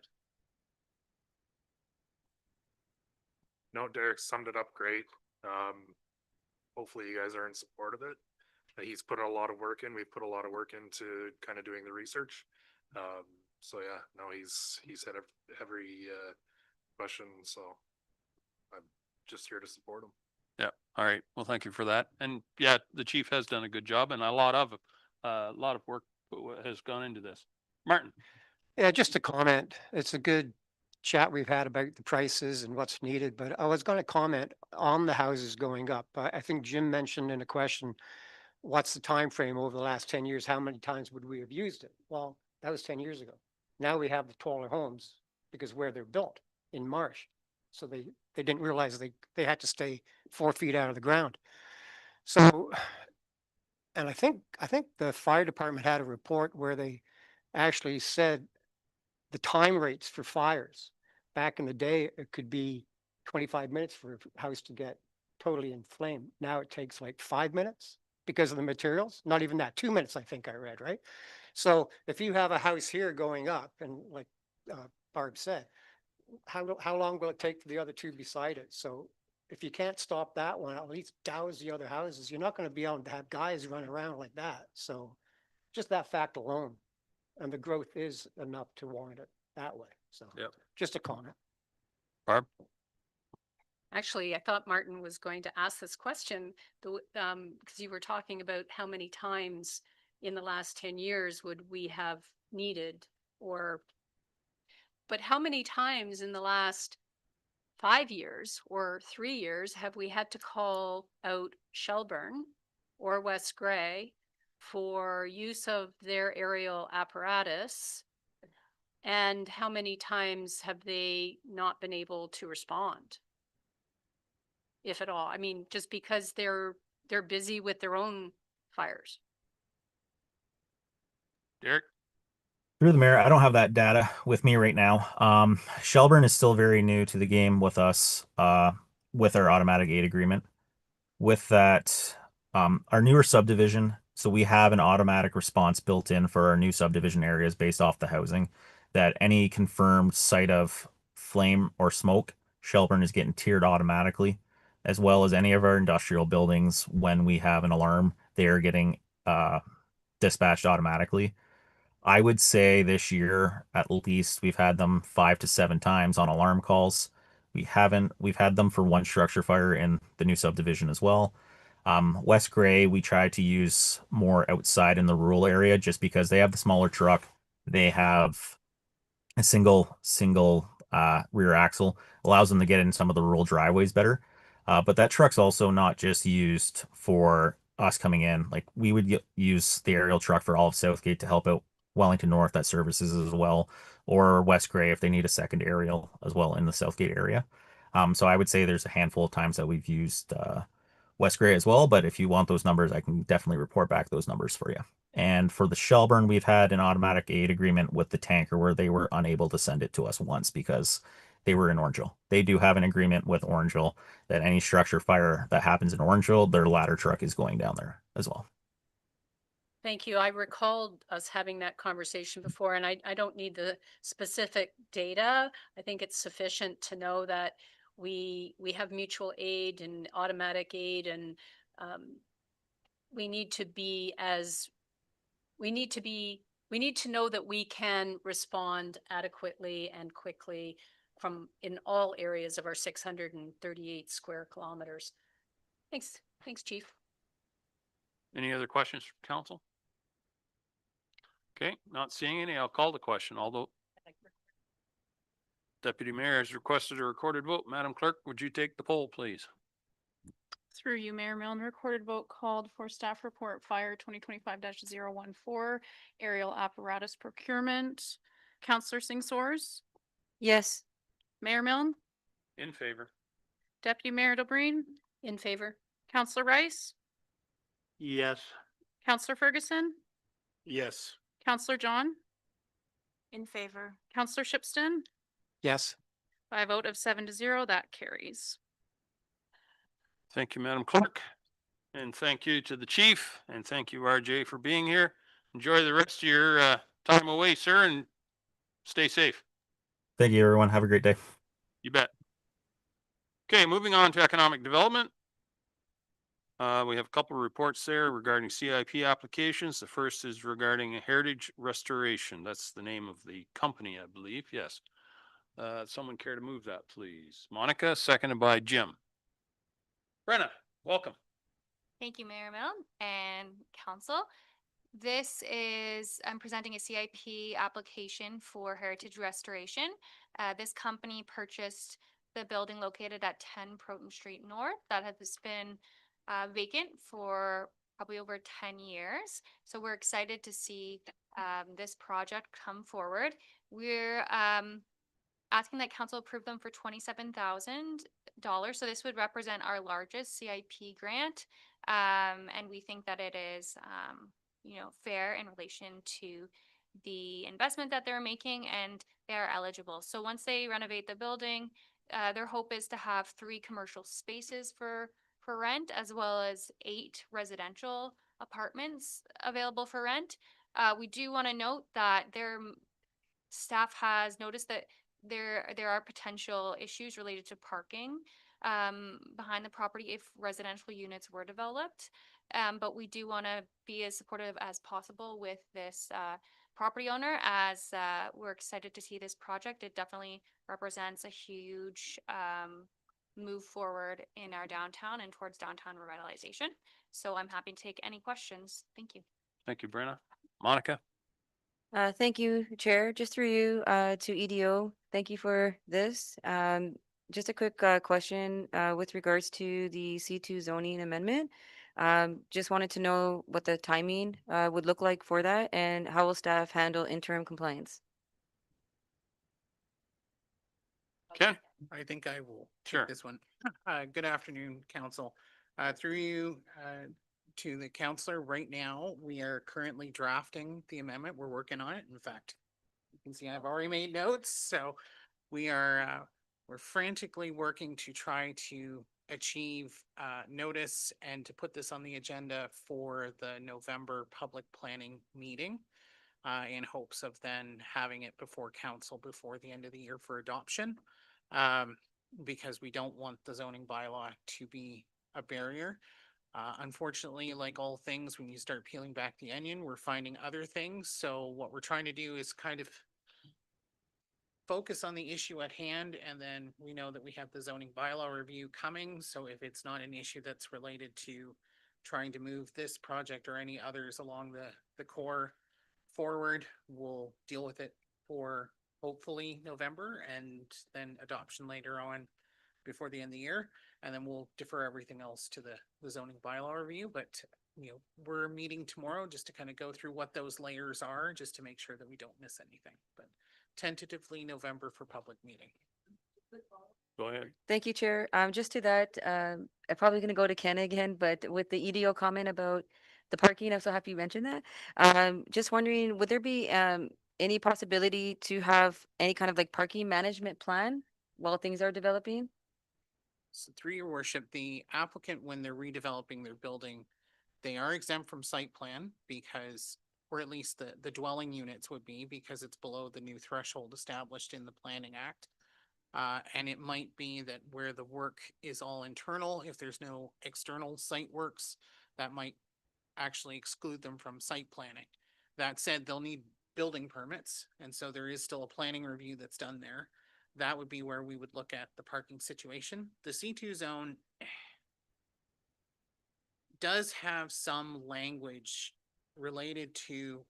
No, Derek summed it up great. Hopefully you guys are in support of it. He's put a lot of work in. We've put a lot of work into kind of doing the research. So yeah, no, he's had every question. So I'm just here to support him. Yeah. All right. Well, thank you for that. And yeah, the chief has done a good job and a lot of work has gone into this. Martin. Yeah, just a comment. It's a good chat we've had about the prices and what's needed, but I was going to comment on the houses going up. I think Jim mentioned in a question, what's the time frame over the last 10 years? How many times would we have used it? Well, that was 10 years ago. Now we have the taller homes because where they're built in marsh. So they didn't realize they had to stay 4 feet out of the ground. So, and I think the fire department had a report where they actually said the time rates for fires. Back in the day, it could be 25 minutes for a house to get totally inflamed. Now it takes like 5 minutes because of the materials. Not even that, 2 minutes, I think I read, right? So if you have a house here going up, and like Barb said, how long will it take for the other 2 beside it? So if you can't stop that one, at least douse the other houses. You're not going to be able to have guys run around like that. So just that fact alone, and the growth is enough to warrant it that way. So Yep. Just a comment. Barb. Actually, I thought Martin was going to ask this question because you were talking about how many times in the last 10 years would we have needed, but how many times in the last 5 years or 3 years have we had to call out Shelburne or West Grey for use of their aerial apparatus? And how many times have they not been able to respond? If at all. I mean, just because they're busy with their own fires. Derek. Through the mayor, I don't have that data with me right now. Shelburne is still very new to the game with us, with our automatic aid agreement. With that, our newer subdivision, so we have an automatic response built in for our new subdivision areas based off the housing, that any confirmed site of flame or smoke, Shelburne is getting tiered automatically, as well as any of our industrial buildings. When we have an alarm, they are getting dispatched automatically. I would say this year, at least, we've had them 5 to 7 times on alarm calls. We've had them for 1 structure fire in the new subdivision as well. West Grey, we try to use more outside in the rural area just because they have the smaller truck. They have a single rear axle, allows them to get in some of the rural driveways better. But that truck's also not just used for us coming in. Like we would use the aerial truck for all of Southgate to help out Wellington North that services as well, or West Gray if they need a second aerial as well in the Southgate area. So I would say there's a handful of times that we've used West Gray as well, but if you want those numbers, I can definitely report back those numbers for you. And for the Shelburne, we've had an automatic aid agreement with the tanker where they were unable to send it to us once because they were in Orangeville. They do have an agreement with Orangeville that any structure fire that happens in Orangeville, their ladder truck is going down there as well. Thank you. I recalled us having that conversation before, and I don't need the specific data. I think it's sufficient to know that we have mutual aid and automatic aid, and we need to know that we can respond adequately and quickly from in all areas of our 638 square kilometers. Thanks, Chief. Any other questions from council? Okay, not seeing any. I'll call the question, although Deputy Mayor has requested a recorded vote. Madam Clerk, would you take the poll, please? Through you, Mayor Milne, recorded vote called for staff report fire 2025-014 aerial apparatus procurement. Councillor Singh Soares, Yes. Mayor Milne, In favor. Deputy Mayor Delbreen, In favor? Councillor Rice, Yes. Councillor Ferguson, Yes. Councillor John, In favor. Councillor Shipston. Yes. By a vote of 7-0, that carries. Thank you, Madam Clerk. And thank you to the chief, and thank you, RJ, for being here. Enjoy the rest of your time away, sir, and stay safe. Thank you, everyone. Have a great day. You bet. Okay, moving on to economic development. We have a couple of reports there regarding CIP applications. The first is regarding a Heritage Restoration. That's the name of the company, I believe. Yes. Someone care to move that, please? Monica, seconded by Jim. Brenna, welcome. Thank you, Mayor Milne and Council. I'm presenting a CIP application for Heritage Restoration. This company purchased the building located at 10 Proton Street North that has been vacant for probably over 10 years. So we're excited to see this project come forward. We're asking that council approve them for $27,000. So this would represent our largest CIP grant. And we think that it is, fair in relation to the investment that they're making, and they are eligible. So once they renovate the building, their hope is to have 3 commercial spaces for rent, as well as 8 residential apartments available for rent. We do want to note that their staff has noticed that there are potential issues related to parking behind the property if residential units were developed. But we do want to be as supportive as possible with this property owner, as we're excited to see this project. It definitely represents a huge move forward in our downtown and towards downtown revitalization. So I'm happy to take any questions. Thank you. Thank you, Brenna. Monica? Thank you, Chair. Just through you to EDO. Thank you for this. Just a quick question with regards to the C2 zoning amendment. Just wanted to know what the timing would look like for that, and how will staff handle interim compliance? Ken? I think I will Sure. take this one. Good afternoon, council. Through you to the counselor, right now, we are currently drafting the amendment. We're working on it. In fact, you can see I've already made notes. So we are we're frantically working to try to achieve notice and to put this on the agenda for the November public planning meeting in hopes of then having it before council before the end of the year for adoption. Because we don't want the zoning bylaw to be a barrier. Unfortunately, like all things, when you start peeling back the onion, we're finding other things. So what we're trying to do is kind of focus on the issue at hand, and then we know that we have the zoning bylaw review coming. So if it's not an issue that's related to trying to move this project or any others along the core forward, we'll deal with it for hopefully November, and then adoption later on before the end of the year. And then we'll defer everything else to the zoning bylaw review. But we're meeting tomorrow just to kind of go through what those layers are, just to make sure that we don't miss anything. But tentatively November for public meeting. Go ahead. Thank you, Chair. Just to that, I'm probably gonna go to Ken again, but with the EDO comment about the parking, I'm so happy you mentioned that. Just wondering, would there be any possibility to have any kind of like parking management plan while things are developing? So through your worship, the applicant, when they're redeveloping their building, they are exempt from site plan because, or at least the dwelling units would be, because it's below the new threshold established in the Planning Act. And it might be that where the work is all internal, if there's no external site works, that might actually exclude them from site planning. That said, they'll need building permits, and so there is still a planning review that's done there. That would be where we would look at the parking situation. The C2 zone does have some language related to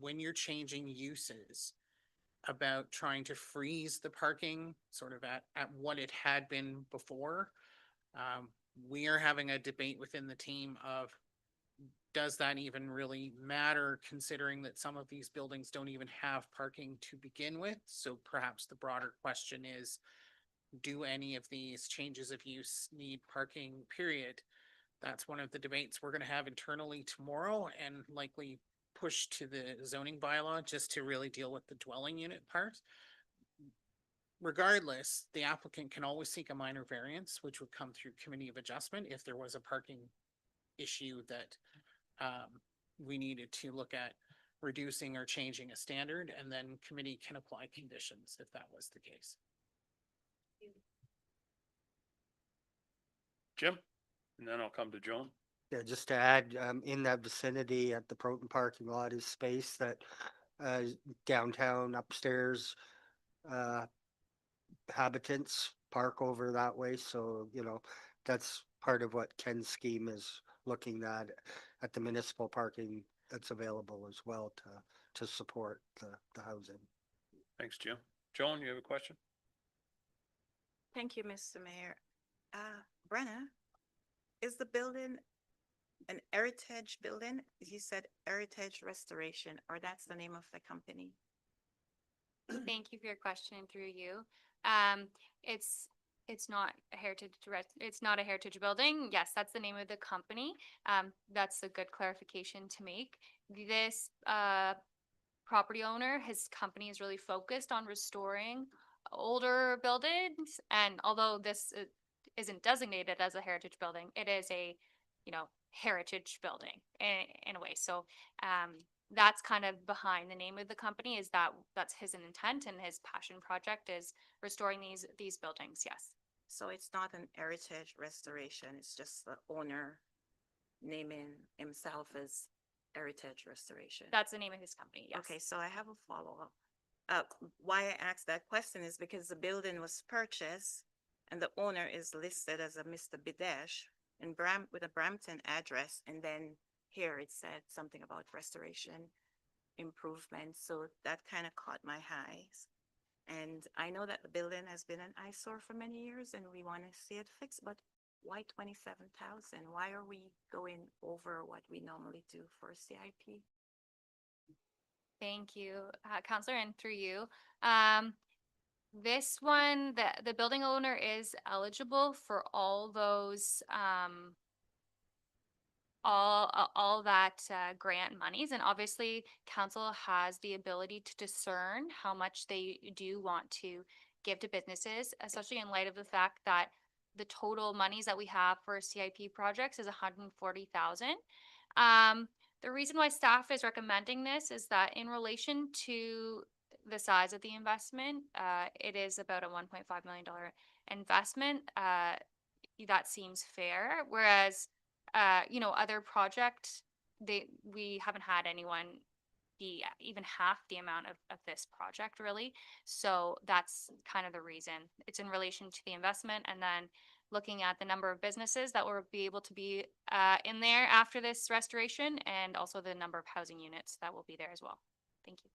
when you're changing uses about trying to freeze the parking sort of at what it had been before. We are having a debate within the team of, does that even really matter, considering that some of these buildings don't even have parking to begin with? So perhaps the broader question is, do any of these changes of use need parking, period? That's one of the debates we're gonna have internally tomorrow and likely push to the zoning bylaw just to really deal with the dwelling unit part. Regardless, the applicant can always seek a minor variance, which would come through committee of adjustment if there was a parking issue that we needed to look at reducing or changing a standard, and then committee can apply conditions if that was the case. Jim? And then I'll come to Joan. Yeah, just to add, in that vicinity at the Proton parking lot is space that downtown upstairs habitants park over that way. So, that's part of what Ken's scheme is looking at the municipal parking that's available as well to support the housing. Thanks, Jim. Joan, you have a question? Thank you, Mr. Mayor. Brenna, is the building an heritage building? You said Heritage Restoration, or that's the name of the company? Thank you for your question through you. It's not a it's not a heritage building. Yes, that's the name of the company. That's a good clarification to make. This property owner, his company is really focused on restoring older buildings. And although this isn't designated as a heritage building, it is a, heritage building in a way. So that's kind of behind the name of the company, is that's his intent, and his passion project is restoring these buildings. Yes. So it's not an heritage restoration, it's just the owner naming himself as Heritage Restoration. That's the name of his company. Yes. Okay, so I have a follow-up. Why I asked that question is because the building was purchased and the owner is listed as a Mr. Bidesh with a Brampton address, and then here it said something about restoration improvement. So that kind of caught my eyes. And I know that the building has been an eyesore for many years and we want to see it fixed, but why 27,000? Why are we going over what we normally do for CIP? Thank you, Counselor, and through you. This one, the building owner is eligible for all those, all that grant monies, and obviously council has the ability to discern how much they do want to give to businesses, especially in light of the fact that the total monies that we have for CIP projects is 140,000. The reason why staff is recommending this is that in relation to the size of the investment, it is about a $1.5 million investment. That seems fair. Whereas, other projects, we haven't had anyone be even half the amount of this project, really. So that's kind of the reason. It's in relation to the investment, and then looking at the number of businesses that will be able to be in there after this restoration, and also the number of housing units that will be there as well. Thank you.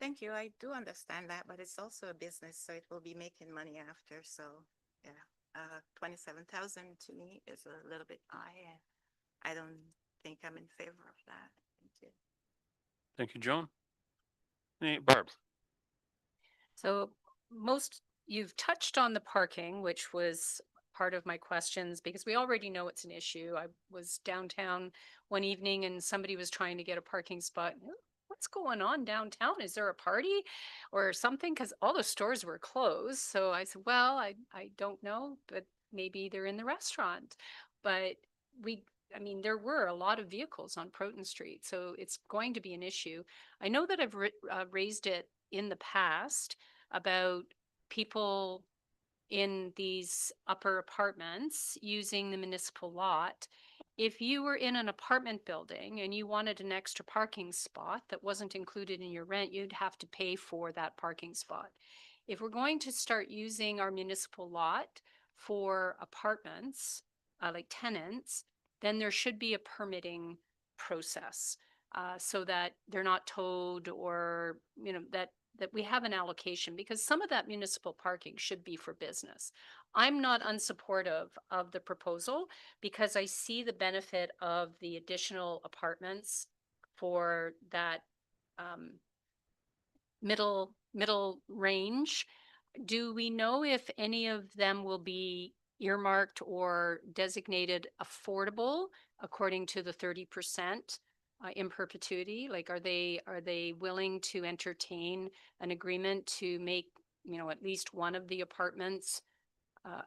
Thank you. I do understand that, but it's also a business, so it will be making money after. So yeah, 27,000 to me is a little bit high. I don't think I'm in favor of that. Thank you. Thank you, Joan. Hey, Barb. So you've touched on the parking, which was part of my questions because we already know it's an issue. I was downtown one evening and somebody was trying to get a parking spot. What's going on downtown? Is there a party or something? Because all the stores were closed. So I said, well, I don't know, but maybe they're in the restaurant. But I mean, there were a lot of vehicles on Proton Street, so it's going to be an issue. I know that I've raised it in the past about people in these upper apartments using the municipal lot. If you were in an apartment building and you wanted an extra parking spot that wasn't included in your rent, you'd have to pay for that parking spot. If we're going to start using our municipal lot for apartments, like tenants, then there should be a permitting process so that they're not towed or, that we have an allocation because some of that municipal parking should be for business. I'm not unsupportive of the proposal because I see the benefit of the additional apartments for that middle range. Do we know if any of them will be earmarked or designated affordable according to the 30% in perpetuity? Like, are they willing to entertain an agreement to make, at least one of the apartments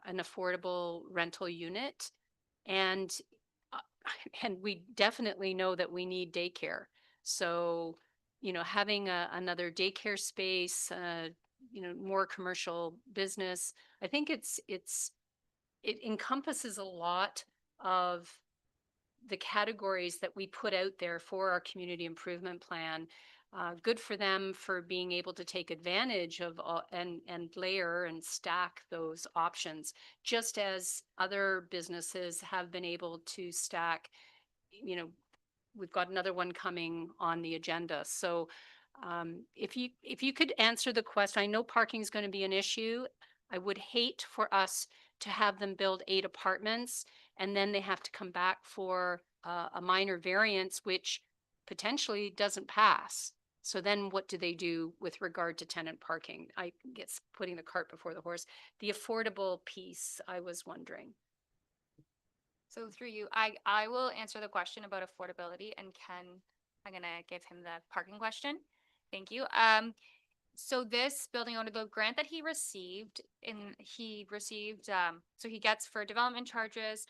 an affordable rental unit? And we definitely know that we need daycare. So, having another daycare space, more commercial business, I think it encompasses a lot of the categories that we put out there for our community improvement plan. Good for them for being able to take advantage of and layer and stack those options, just as other businesses have been able to stack. We've got another one coming on the agenda. So if you could answer the question, I know parking is going to be an issue. I would hate for us to have them build 8 apartments and then they have to come back for a minor variance, which potentially doesn't pass. So then what do they do with regard to tenant parking? I guess putting the cart before the horse. The affordable piece, I was wondering. So through you, I will answer the question about affordability, and Ken, I'm gonna give him the parking question. Thank you. So this building owner, the grant that he received, so he gets for development charges,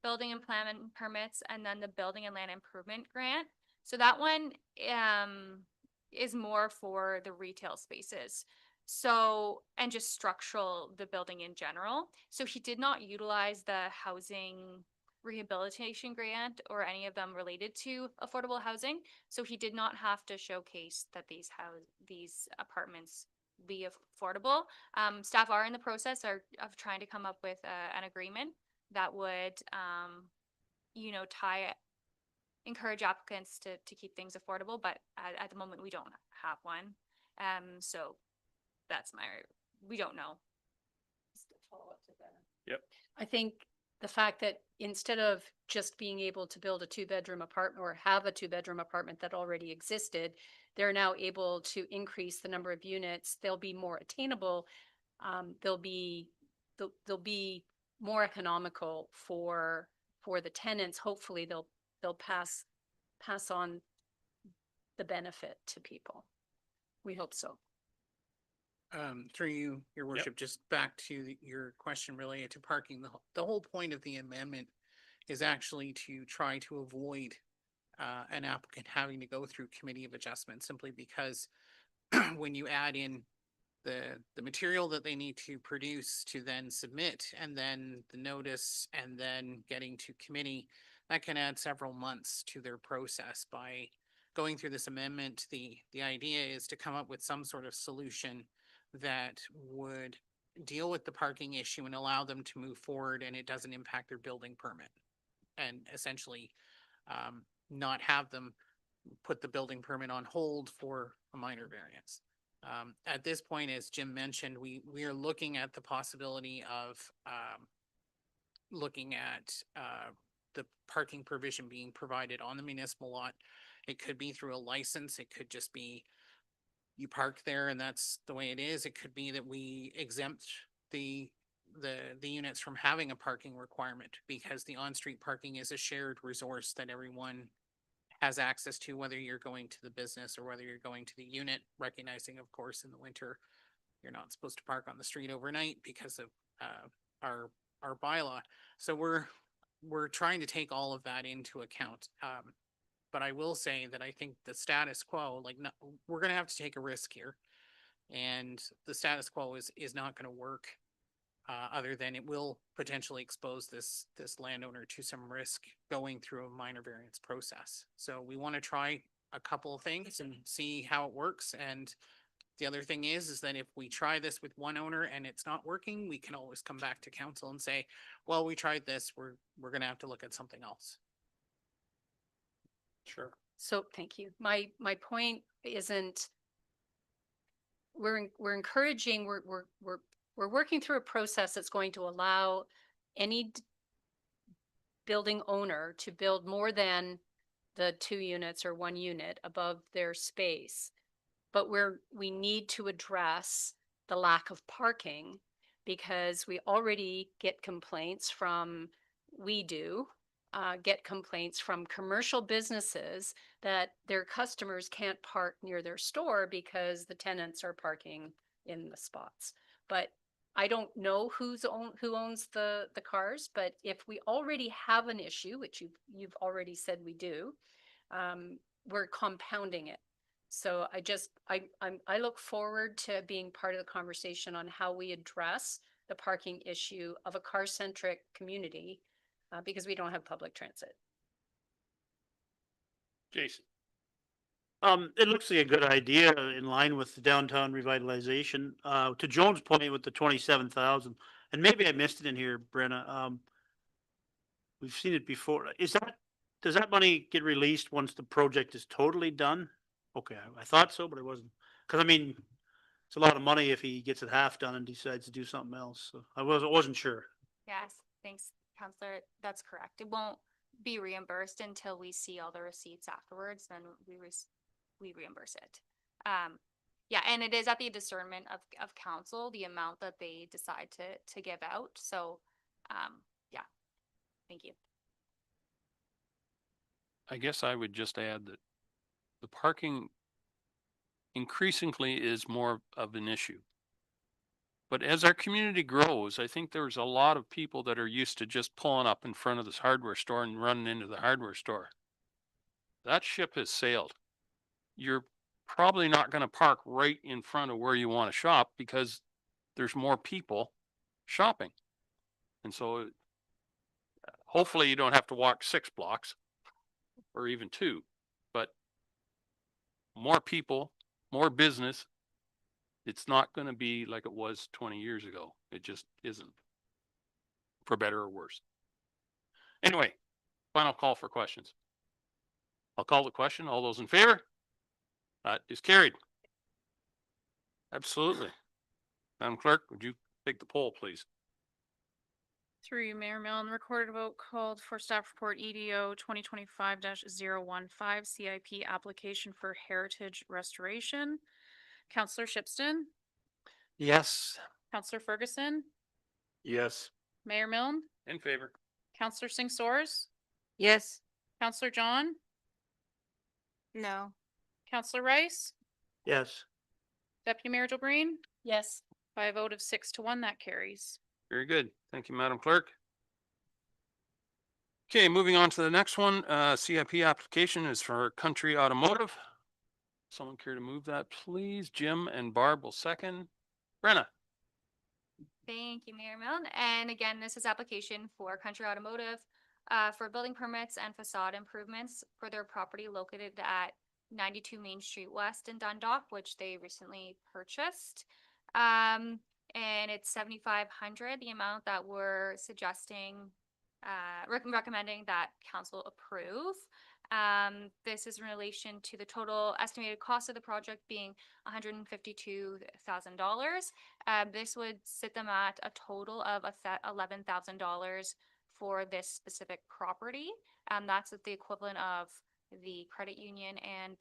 building and plan permits, and then the building and land improvement grant. So that one is more for the retail spaces. So, and just structural, the building in general. So he did not utilize the housing rehabilitation grant or any of them related to affordable housing. So he did not have to showcase that these apartments be affordable. Staff are in the process of trying to come up with an agreement that would, encourage applicants to keep things affordable, but at the moment we don't have one. So that's we don't know. Yep. I think the fact that instead of just being able to build a 2-bedroom apartment or have a 2-bedroom apartment that already existed, they're now able to increase the number of units. They'll be more attainable. They'll be more economical for the tenants. Hopefully they'll pass on the benefit to people. We hope so. Through you, your worship, just back to your question related to parking. The whole point of the amendment is actually to try to avoid an applicant having to go through committee of adjustment, simply because when you add in the material that they need to produce to then submit, and then the notice, and then getting to committee, that can add several months to their process. By going through this amendment, the idea is to come up with some sort of solution that would deal with the parking issue and allow them to move forward, and it doesn't impact their building permit, and essentially not have them put the building permit on hold for a minor variance. At this point, as Jim mentioned, we are looking at the possibility of looking at the parking provision being provided on the municipal lot. It could be through a license. It could just be you park there and that's the way it is. It could be that we exempt the units from having a parking requirement because the on-street parking is a shared resource that everyone has access to, whether you're going to the business or whether you're going to the unit, recognizing, of course, in the winter, you're not supposed to park on the street overnight because of our bylaw. So we're trying to take all of that into account. But I will say that I think the status quo, like, no, we're gonna have to take a risk here. And the status quo is not gonna work. Other than it will potentially expose this landowner to some risk going through a minor variance process. So we want to try a couple of things and see how it works. And the other thing is that if we try this with one owner and it's not working, we can always come back to council and say, well, we tried this, we're gonna have to look at something else. Sure. So thank you. My point isn't, we're encouraging, we're working through a process that's going to allow any building owner to build more than the 2 units or 1 unit above their space. But we need to address the lack of parking because we already get complaints from, get complaints from commercial businesses that their customers can't park near their store because the tenants are parking in the spots. But I don't know who owns the cars, but if we already have an issue, which you've already said we do, we're compounding it. So I look forward to being part of the conversation on how we address the parking issue of a car-centric community, because we don't have public transit. Jason. It looks like a good idea in line with the downtown revitalization. To Joan's point with the 27,000, and maybe I missed it in here, Brenna. We've seen it before. Does that money get released once the project is totally done? Okay, I thought so, but it wasn't. Cause I mean, it's a lot of money if he gets it half done and decides to do something else. So I wasn't sure. Yes, thanks, Counselor. That's correct. It won't be reimbursed until we see all the receipts afterwards, then we reimburse it. Yeah, and it is at the discernment of council, the amount that they decide to give out. So, yeah, thank you. I guess I would just add that the parking increasingly is more of an issue. But as our community grows, I think there's a lot of people that are used to just pulling up in front of this hardware store and running into the hardware store. That ship has sailed. You're probably not going to park right in front of where you want to shop because there's more people shopping. And so hopefully you don't have to walk 6 blocks or even 2, but more people, more business. It's not going to be like it was 20 years ago. It just isn't, for better or worse. Anyway, final call for questions. I'll call the question. All those in favor? That is carried. Absolutely. Madam Clerk, would you take the poll, please? Through you, Mayor Milne, recorded vote called for staff report EDO 2025-015 CIP application for heritage restoration. Counselor Shipston, Yes. Counselor Ferguson, Yes. Mayor Milne, In favor. Counselor Singh Soares, Yes. Counselor John, No. Counselor Rice, Yes. Deputy Mayor Jobreen, Yes. by a vote of 6-1, that carries. Very good. Thank you, Madam Clerk. Okay, moving on to the next one. CIP application is for Country Automotive. Someone care to move that, please? Jim and Barb will second. Brenna. Thank you, Mayor Milne. And again, this is application for Country Automotive for building permits and facade improvements for their property located at 92 Main Street West in Dundalk, which they recently purchased. And it's 7,500, the amount that we're suggesting, recommending that council approve. This is in relation to the total estimated cost of the project being $152,000. This would sit them at a total of $11,000 for this specific property. That's the equivalent of the credit union and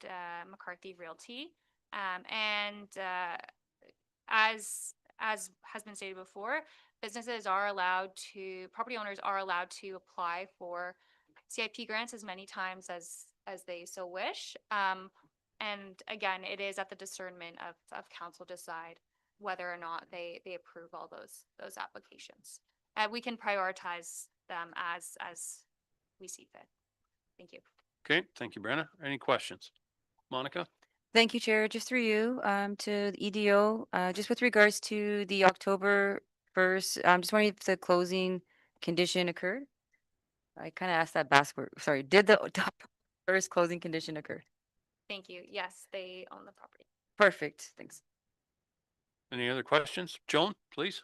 McCarthy Realty. As has been stated before, property owners are allowed to apply for CIP grants as many times as they so wish. And again, it is at the discernment of council decide whether or not they approve all those applications. We can prioritize them as we see fit. Thank you. Okay, thank you, Brenna. Any questions? Monica? Thank you, Chair. Just through you, to the EDO, just with regards to the October 1st, I'm just wondering if the closing condition occurred? I kind of asked that backward. Sorry, did the first closing condition occur? Thank you. Yes, they own the property. Perfect. Thanks. Any other questions? Joan, please.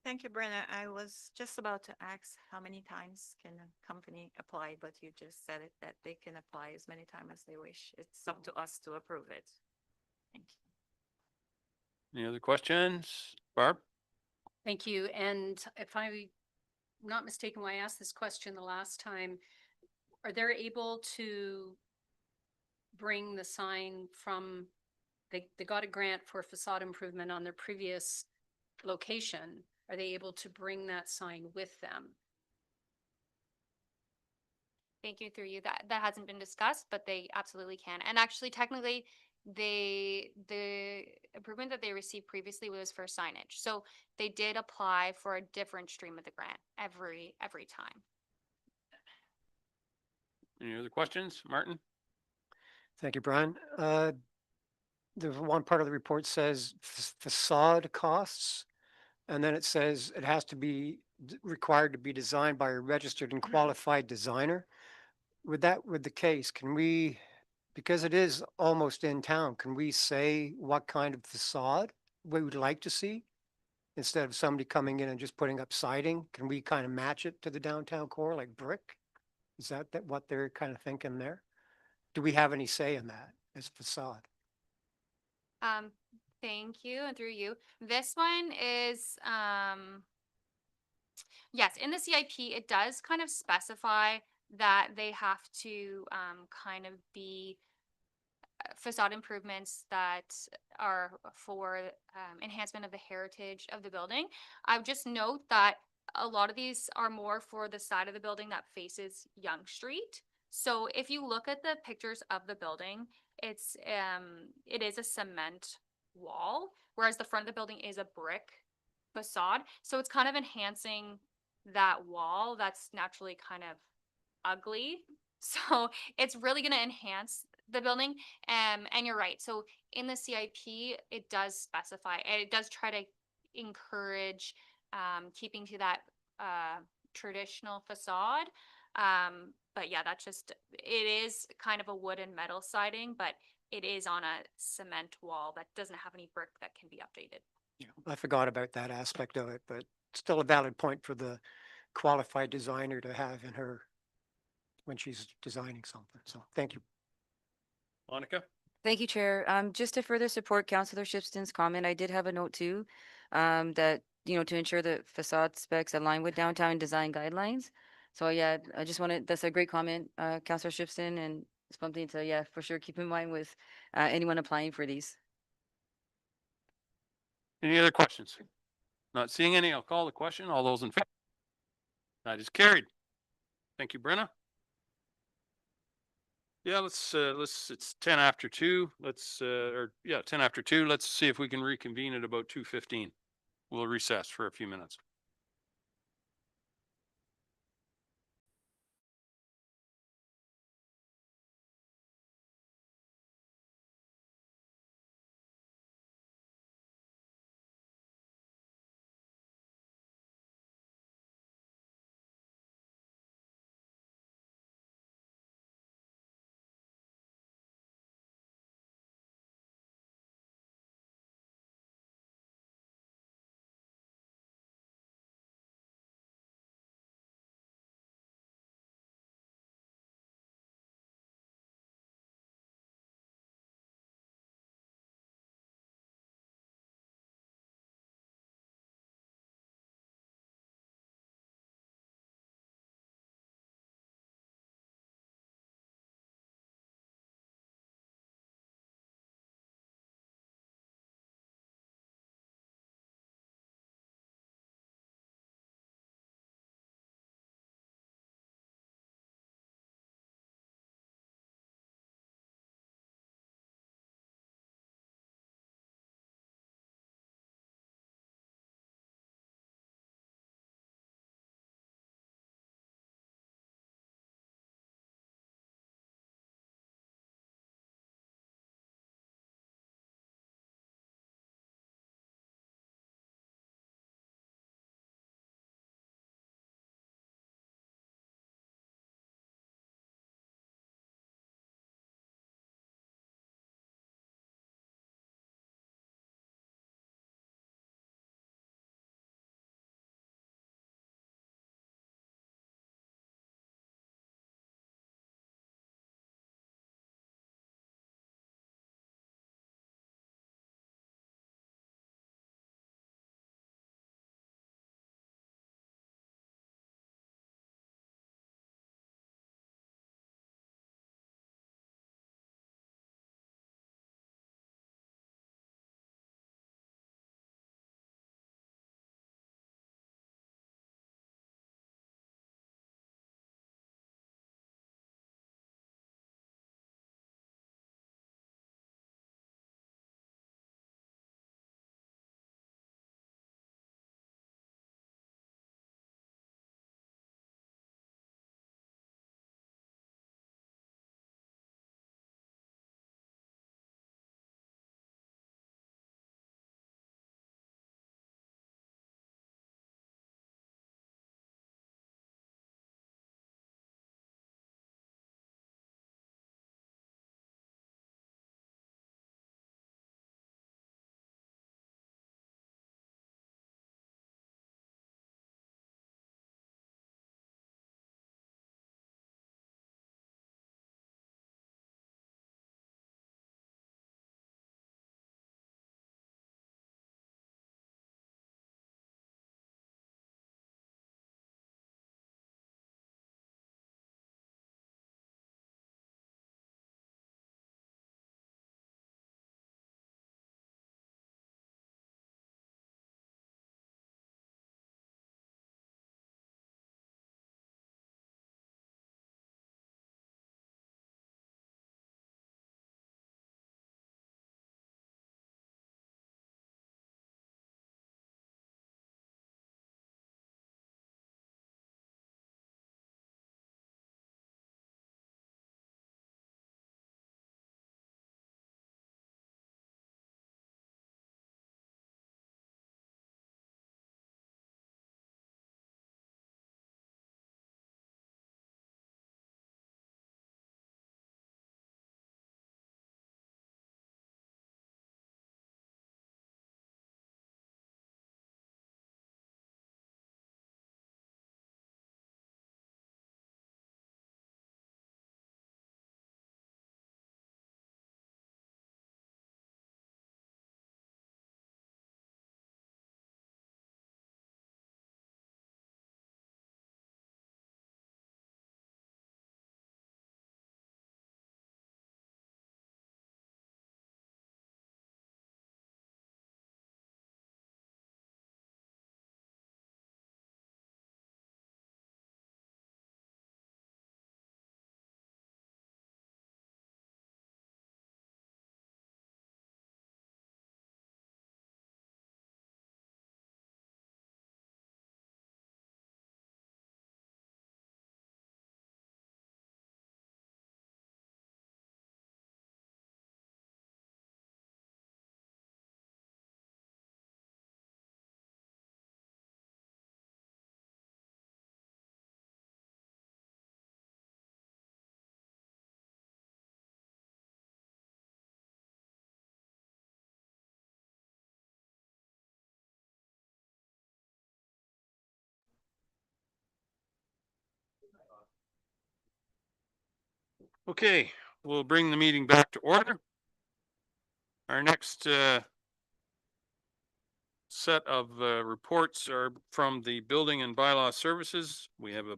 Thank you, Brenna. I was just about to ask how many times can a company apply, but you just said it that they can apply as many times as they wish. It's up to us to approve it. Thank you. Any other questions? Barb? Thank you. And if I'm not mistaken, when I asked this question the last time, are they able to bring the sign from, they got a grant for facade improvement on their previous location. Are they able to bring that sign with them? Thank you. Through you. That hasn't been discussed, but they absolutely can. And actually, technically, the improvement that they received previously was for signage. So they did apply for a different stream of the grant every time. Any other questions? Martin? Thank you, Brian. The one part of the report says facade costs, and then it says it has to be required to be designed by a registered and qualified designer. With the case, can we, because it is almost in town, can we say what kind of facade we would like to see? Instead of somebody coming in and just putting up siding, can we kind of match it to the downtown core like brick? Is that what they're kind of thinking there? Do we have any say in that as facade? Thank you. And through you, this one is, yes, in the CIP, it does kind of specify that they have to kind of be facade improvements that are for enhancement of the heritage of the building. I would just note that a lot of these are more for the side of the building that faces Yonge Street. So if you look at the pictures of the building, it is a cement wall, whereas the front of the building is a brick facade. So it's kind of enhancing that wall that's naturally kind of ugly. So it's really going to enhance the building. And you're right. So in the CIP, it does specify, and it does try to encourage keeping to that traditional facade. But yeah, it is kind of a wood and metal siding, but it is on a cement wall that doesn't have any brick that can be updated. Yeah, I forgot about that aspect of it, but still a valid point for the qualified designer to have in her when she's designing something. So thank you. Monica? Thank you, Chair. Just to further support Councillor Shipston's comment, I did have a note too, that, to ensure the facade specs align with downtown design guidelines. So yeah, I just wanted, that's a great comment, Councillor Shipston, and it's something to, yeah, for sure keep in mind with anyone applying for these. Any other questions? Not seeing any. I'll call the question. All those in favor? That is carried. Thank you, Brenna. Yeah, it's 10 after 2. 10 after 2. Let's see if we can reconvene at about 2:15. We'll recess for a few minutes. Okay, we'll bring the meeting back to order. Our next set of reports are from the Building and Bylaw Services. We have a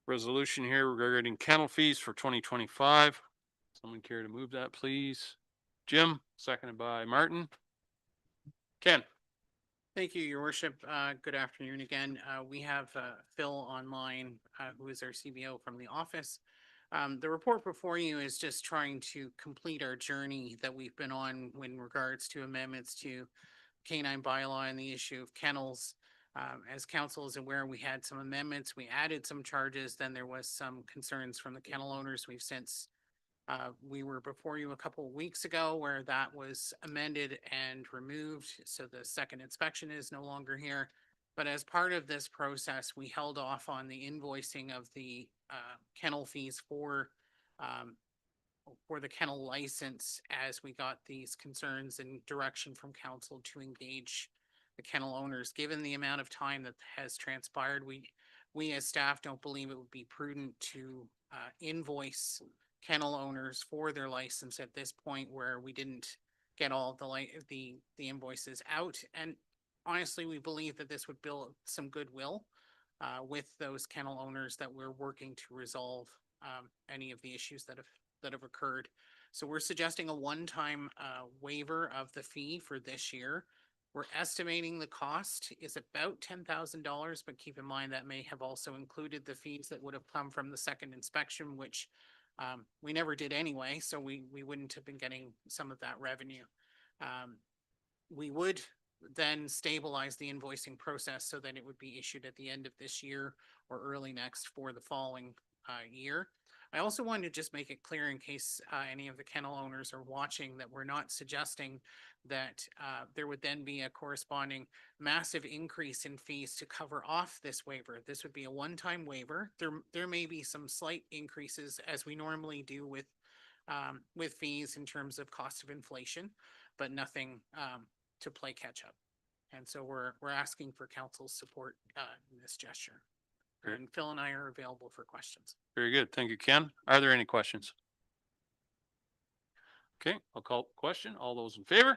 resolution here regarding kennel fees for 2025. Someone care to move that, please? Jim, seconded by Martin. Ken. Thank you, Your Worship. Good afternoon again. We have Phil online, who is our CBO from the office. The report before you is just trying to complete our journey that we've been on in regards to amendments to canine bylaw and the issue of kennels. As council is aware, we had some amendments. We added some charges. Then there was some concerns from the kennel owners. We've since we were before you a couple of weeks ago where that was amended and removed. So the second inspection is no longer here. But as part of this process, we held off on the invoicing of the kennel fees for the kennel license as we got these concerns and direction from council to engage the kennel owners. Given the amount of time that has transpired, we as staff don't believe it would be prudent to invoice kennel owners for their license at this point where we didn't get all the invoices out. And honestly, we believe that this would build some goodwill with those kennel owners that we're working to resolve any of the issues that have occurred. So we're suggesting a one-time waiver of the fee for this year. We're estimating the cost is about $10,000, but keep in mind that may have also included the fees that would have come from the second inspection, which we never did anyway, so we wouldn't have been getting some of that revenue. We would then stabilize the invoicing process so that it would be issued at the end of this year or early next for the following year. I also wanted to just make it clear in case any of the kennel owners are watching that we're not suggesting that there would then be a corresponding massive increase in fees to cover off this waiver. This would be a one-time waiver. There may be some slight increases as we normally do with fees in terms of cost of inflation, but nothing to play catch up. And so we're asking for council's support in this gesture. Great. And Phil and I are available for questions. Very good. Thank you, Ken. Are there any questions? Okay, I'll call the question. All those in favor?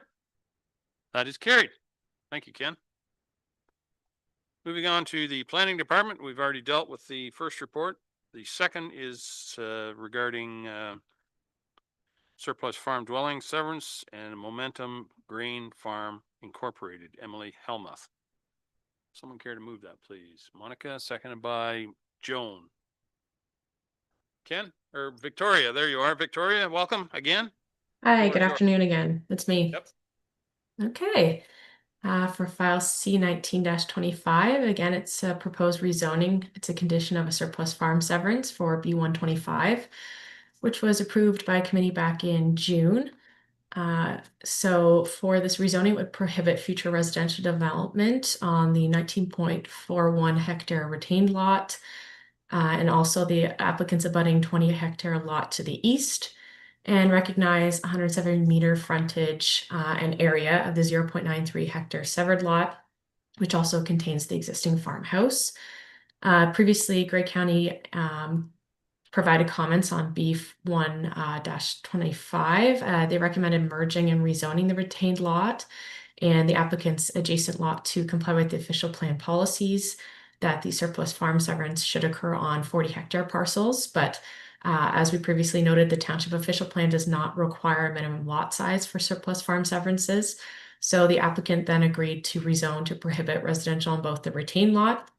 That is carried. Thank you, Ken. Moving on to the planning department, we've already dealt with the first report. The second is regarding surplus farm dwelling severance and Momentum Grain Farm Incorporated. Emily Helmuth. Someone care to move that, please? Monica, seconded by Joan. Ken or Victoria? There you are. Victoria, welcome again. Hi, good afternoon again. It's me. Yep. Okay. For file C19-25, again, it's a proposed rezoning. It's a condition of a surplus farm severance for B125, which was approved by committee back in June. So for this rezoning, it would prohibit future residential development on the 19.41 hectare retained lot, and also the applicant's abutting 20 hectare lot to the east, and recognize 170 meter frontage and area of the 0.93 hectare severed lot, which also contains the existing farmhouse. Previously, Grey County provided comments on B1-25. They recommended merging and rezoning the retained lot and the applicant's adjacent lot to comply with the official plan policies that the surplus farm severance should occur on 40 hectare parcels. But as we previously noted, the township official plan does not require a minimum lot size for surplus farm severances. So the applicant then agreed to rezone to prohibit residential on both the retained lot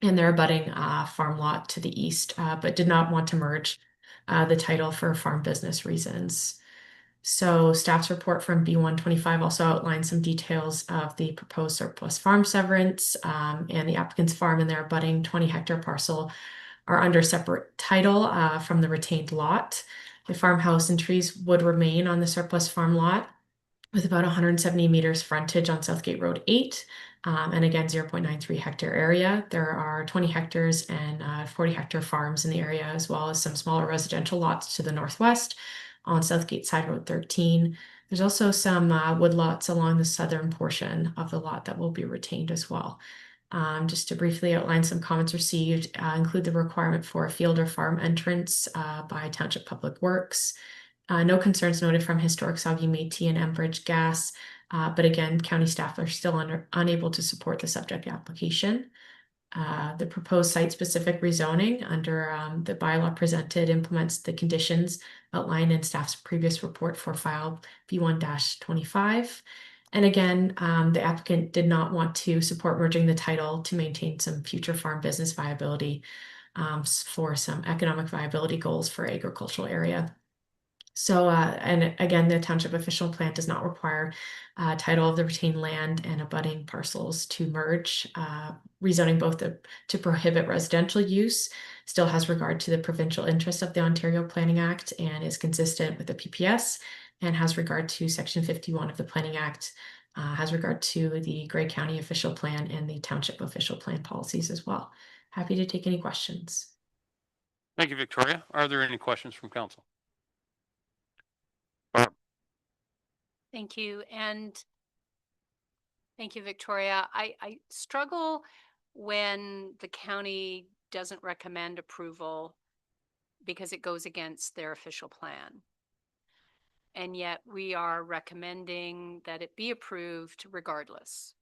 and their abutting farm lot to the east, but did not want to merge the title for farm business reasons. So staff's report from B125 also outlines some details of the proposed surplus farm severance, and the applicant's farm and their abutting 20 hectare parcel are under separate title from the retained lot. The farmhouse and trees would remain on the surplus farm lot with about 170 meters frontage on Southgate Road 8, and again, 0.93 hectare area. There are 20 hectares and 40 hectare farms in the area, as well as some smaller residential lots to the northwest on Southgate Side Road 13. There's also some wood lots along the southern portion of the lot that will be retained as well. Just to briefly outline some comments received, include the requirement for a field or farm entrance by Township Public Works. No concerns noted from Historic Saugeen Métis and Enbridge Gas, but again, county staff are still unable to support the subject application. The proposed site-specific rezoning under the bylaw presented implements the conditions outlined in staff's previous report for file B1-25. And again, the applicant did not want to support merging the title to maintain some future farm business viability for some economic viability goals for agricultural area. So, and again, the township official plan does not require title of the retained land and abutting parcels to merge. Rezoning both to prohibit residential use still has regard to the provincial interests of the Ontario Planning Act and is consistent with the PPS, and has regard to Section 51 of the Planning Act, has regard to the Grey County official plan and the township official plan policies as well. Happy to take any questions. Thank you, Victoria. Are there any questions from council? Thank you. And thank you, Victoria. I struggle when the county doesn't recommend approval because it goes against their official plan. And yet we are recommending that it be approved regardless.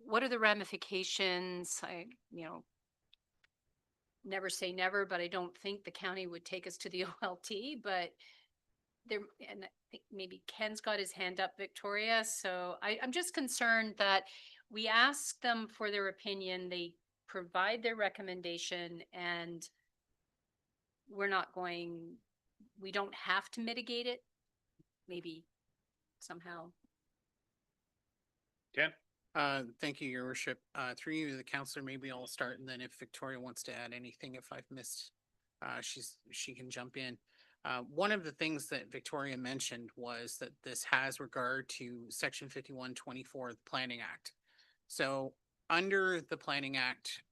What are the ramifications? Never say never, but I don't think the county would take us to the OLT, but there, and I think maybe Ken's got his hand up, Victoria. So I'm just concerned that we ask them for their opinion, they provide their recommendation, and we don't have to mitigate it, maybe somehow. Ken? Thank you, Your Worship. Through you, the counselor, maybe I'll start, and then if Victoria wants to add anything, if I've missed, she can jump in. One of the things that Victoria mentioned was that this has regard to Section 5124 of the Planning Act. So under the Planning Act,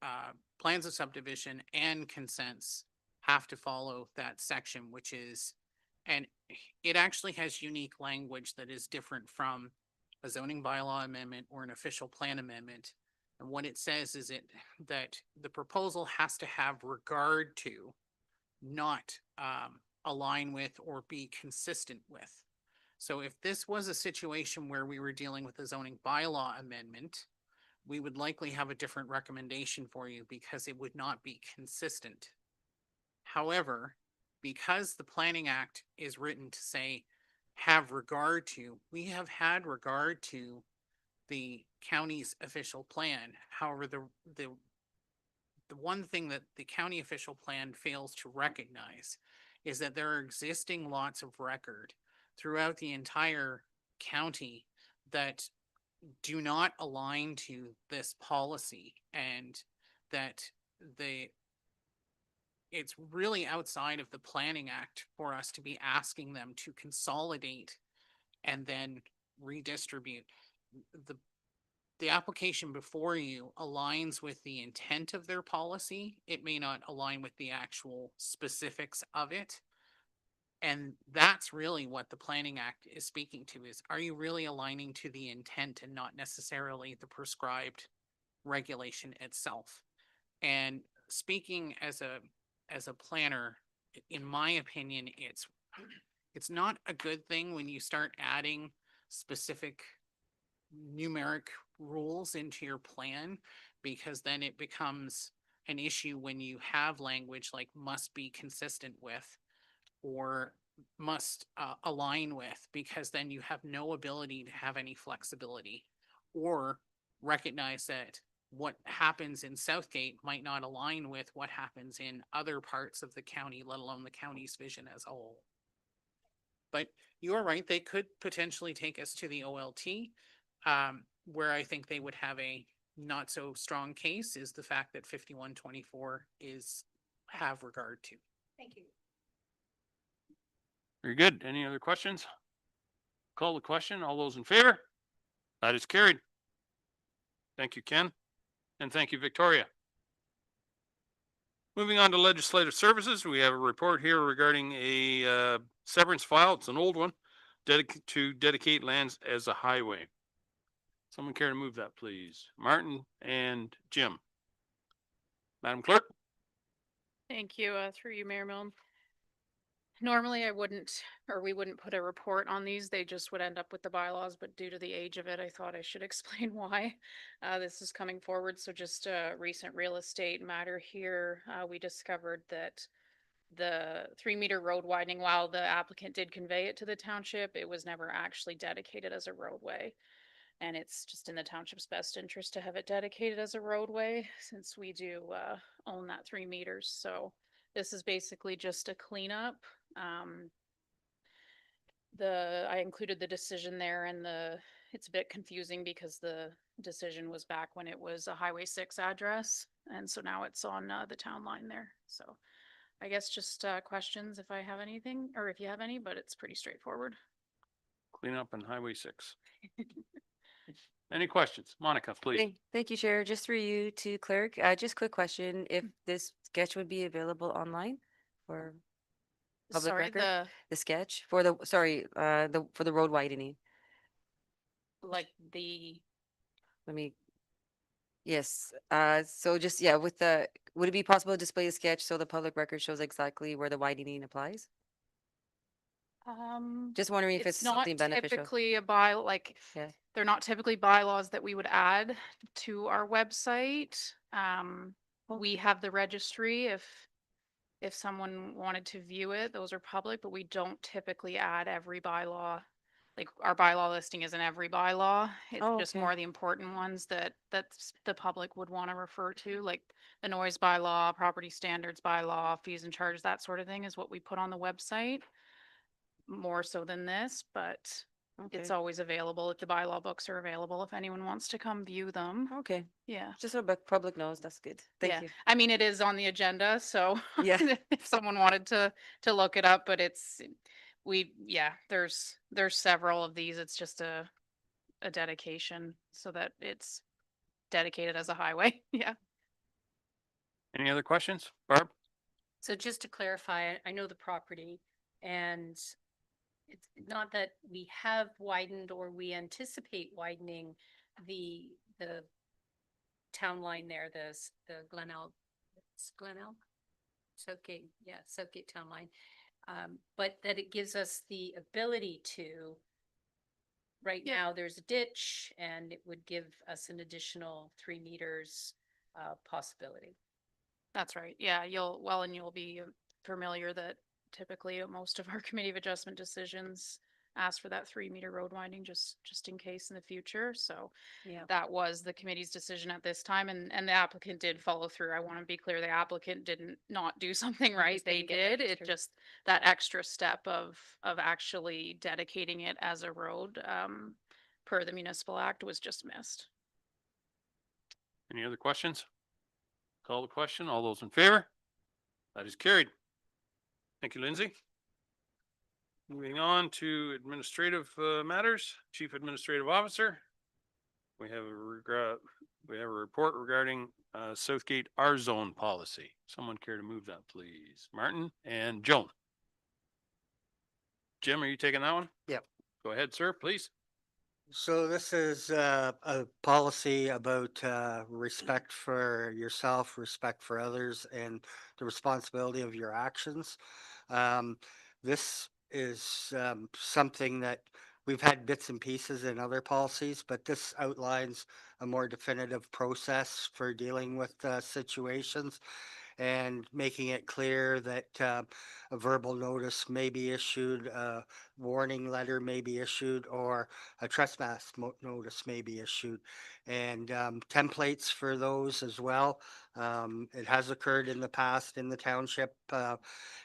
plans of subdivision and consents have to follow that section, which is, and it actually has unique language that is different from a zoning bylaw amendment or an official plan amendment. And what it says is that the proposal has to have regard to, not align with or be consistent with. So if this was a situation where we were dealing with a zoning bylaw amendment, we would likely have a different recommendation for you because it would not be consistent. However, because the Planning Act is written to say, have regard to, we have had regard to the county's official plan. However, the one thing that the county official plan fails to recognize is that there are existing lots of record throughout the entire county that do not align to this policy, and that it's really outside of the Planning Act for us to be asking them to consolidate and then redistribute. The application before you aligns with the intent of their policy. It may not align with the actual specifics of it. And that's really what the Planning Act is speaking to, is, are you really aligning to the intent and not necessarily the prescribed regulation itself? And speaking as a planner, in my opinion, it's not a good thing when you start adding specific numeric rules into your plan, because then it becomes an issue when you have language like must be consistent with or must align with, because then you have no ability to have any flexibility or recognize that what happens in Southgate might not align with what happens in other parts of the county, let alone the county's vision as a whole. But you are right, they could potentially take us to the OLT. Where I think they would have a not so strong case is the fact that 5124 is have regard to. Thank you. Very good. Any other questions? Call the question. All those in favor? That is carried. Thank you, Ken. And thank you, Victoria. Moving on to legislative services, we have a report here regarding a severance file. It's an old one, to dedicate lands as a highway. Someone care to move that, please? Martin and Jim. Madam Clerk? Thank you, through you, Mayor Milne. Normally I wouldn't, or we wouldn't put a report on these. They just would end up with the bylaws, but due to the age of it, I thought I should explain why. This is coming forward. So just a recent real estate matter here. We discovered that the 3-meter road widening, while the applicant did convey it to the township, it was never actually dedicated as a roadway. And it's just in the township's best interest to have it dedicated as a roadway since we do own that 3 meters. So this is basically just a cleanup. I included the decision there, and it's a bit confusing because the decision was back when it was a Highway 6 address. And so now it's on the town line there. So I guess just questions if I have anything, or if you have any, but it's pretty straightforward. Clean up on Highway 6. Any questions? Monica, please. Thank you, Chair. Just through you to clerk, just quick question, if this sketch would be available online for public Sorry, record? The sketch for the, sorry, for the road widening. like the Let me. Yes, so just, yeah, would it be possible to display a sketch so the public record shows exactly where the widening applies? Just wondering if it's not something beneficial. typically Yeah. they're not typically bylaws that we would add to our website. We have the registry if someone wanted to view it, those are public, but we don't typically add every bylaw. Like our bylaw listing isn't every bylaw. It's just okay. more the important ones that's the public would want to refer to, like the noise bylaw, property standards bylaw, fees and charges, that sort of thing is what we put on the website. More so than this, but it's Okay. always available if the bylaw books are available, if anyone wants to come view them. Okay, Yeah. just so the public knows, that's good. Thank Yeah. you. I mean, it is on the agenda, so Yeah. if someone wanted to look it up, but there's several of these. It's just a dedication so that it's dedicated as a highway. Yeah. Any other questions? Barb? So just to clarify, I know the property, and it's not that we have widened or we anticipate widening the town line there, the Glenelg, it's Glenelg? Southgate, yeah, Southgate town line. But that it gives us the ability to, right Yeah. now, there's a ditch, and it would give us an additional 3 meters possibility. That's right. Yeah, you'll be familiar that typically most of our committee of adjustment decisions ask for that 3-meter road winding just in case in the future. So Yeah. that was the committee's decision at this time, and the applicant did follow through. I want to be clear, the applicant didn't not do something right. just They didn't get did. that It extra. just that extra step of actually dedicating it as a road per the municipal act was just missed. Any other questions? Call the question. All those in favor? That is carried. Thank you, Lindsay. Moving on to administrative matters, Chief Administrative Officer. We have a report regarding Southgate R-zone policy. Someone care to move that, please? Martin and Joan. Jim, are you taking that one? Yep. Go ahead, sir, please. So this is a policy about respect for yourself, respect for others, and the responsibility of your actions. This is something that we've had bits and pieces in other policies, but this outlines a more definitive process for dealing with situations and making it clear that a verbal notice may be issued, a warning letter may be issued, or a trespass notice may be issued, and templates for those as well. It has occurred in the past in the township,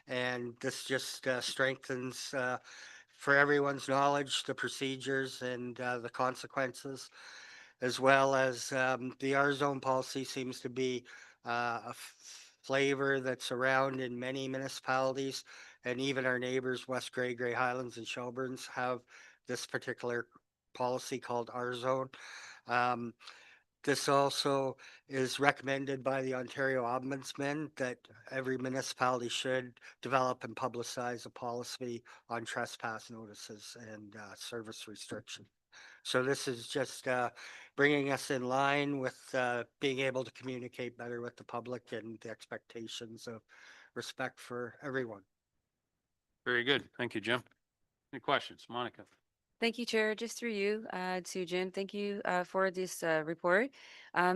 and this just strengthens for everyone's knowledge the procedures and the consequences, as well as the R zone policy seems to be flavor that's around in many municipalities, and even our neighbors, West Grey, Grey Highlands, and Shelburne's, have this particular policy called R zone. This also is recommended by the Ontario Ombudsman that every municipality should develop and publicize a policy on trespass notices and service restriction. So this is just bringing us in line with being able to communicate better with the public and the expectations of respect for everyone. Very good. Thank you, Jim. Any questions? Monica? Thank you, Chair. Just through you to Jim, thank you for this report.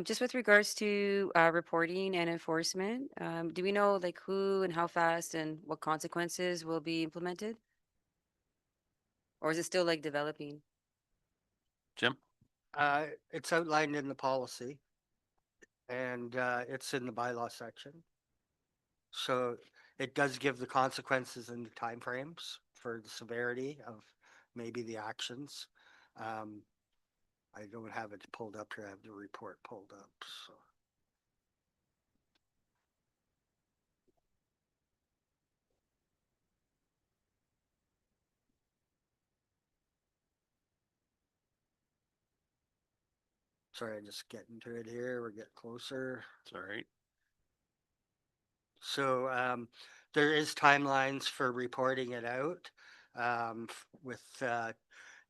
Just with regards to reporting and enforcement, do we know like who and how fast and what consequences will be implemented? Or is it still like developing? Jim? It's outlined in the policy and it's in the bylaw section. So it does give the consequences and the timeframes for the severity of maybe the actions. I don't have it pulled up here. I have the report pulled up. So. Sorry, I'm just getting to it here. We're getting closer. It's all right. So there is timelines for reporting it out with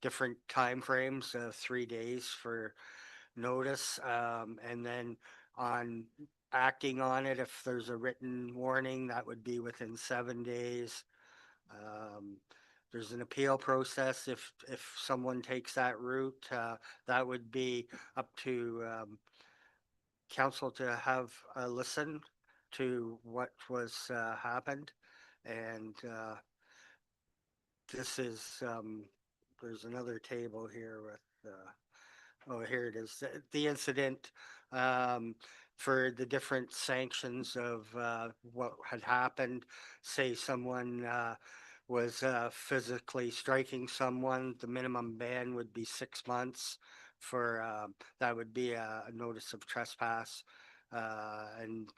different timeframes of 3 days for notice, and then on acting on it, if there's a written warning, that would be within 7 days. There's an appeal process if someone takes that route, that would be up to council to have a listen to what was happened, and this is there's another table here with oh, here it is, the incident for the different sanctions of what had happened. Say someone was physically striking someone, the minimum ban would be 6 months for that would be a notice of trespass. And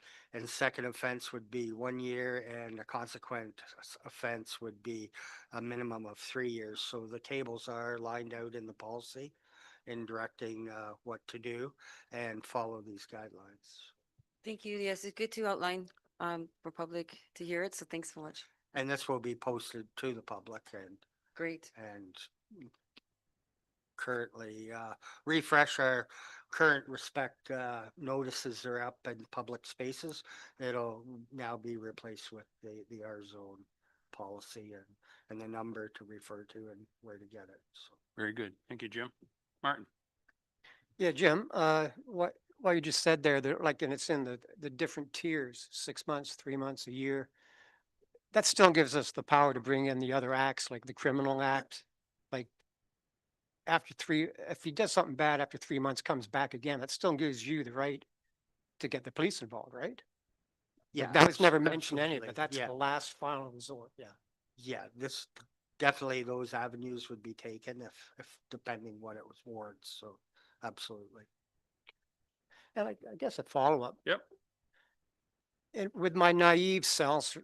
second offense would be 1 year, and a consequent offense would be a minimum of 3 years. So the tables are lined out in the policy in directing what to do and follow these guidelines. Thank you. Yes, it's good to outline for public to hear it. So thanks so much. And this will be posted to the public and Great. Currently refresh our current respect notices are up in public spaces. It'll now be replaced with the R zone policy and the number to refer to and where to get it. So. Very good. Thank you, Jim. Martin? Yeah, Jim, what you just said there, like, and it's in the different tiers, 6 months, 3 months, a year. That still gives us the power to bring in the other acts, like the criminal act. Like if he does something bad after 3 months, comes back again, that still gives you the right to get the police involved, right? Yeah, Like, that was never mentioned any, absolutely. but that's Yeah. the last final resort. Yeah. Yeah, this definitely those avenues would be taken if depending what it was warrants. So absolutely. And I guess a follow-up. Yep. And with my naive self,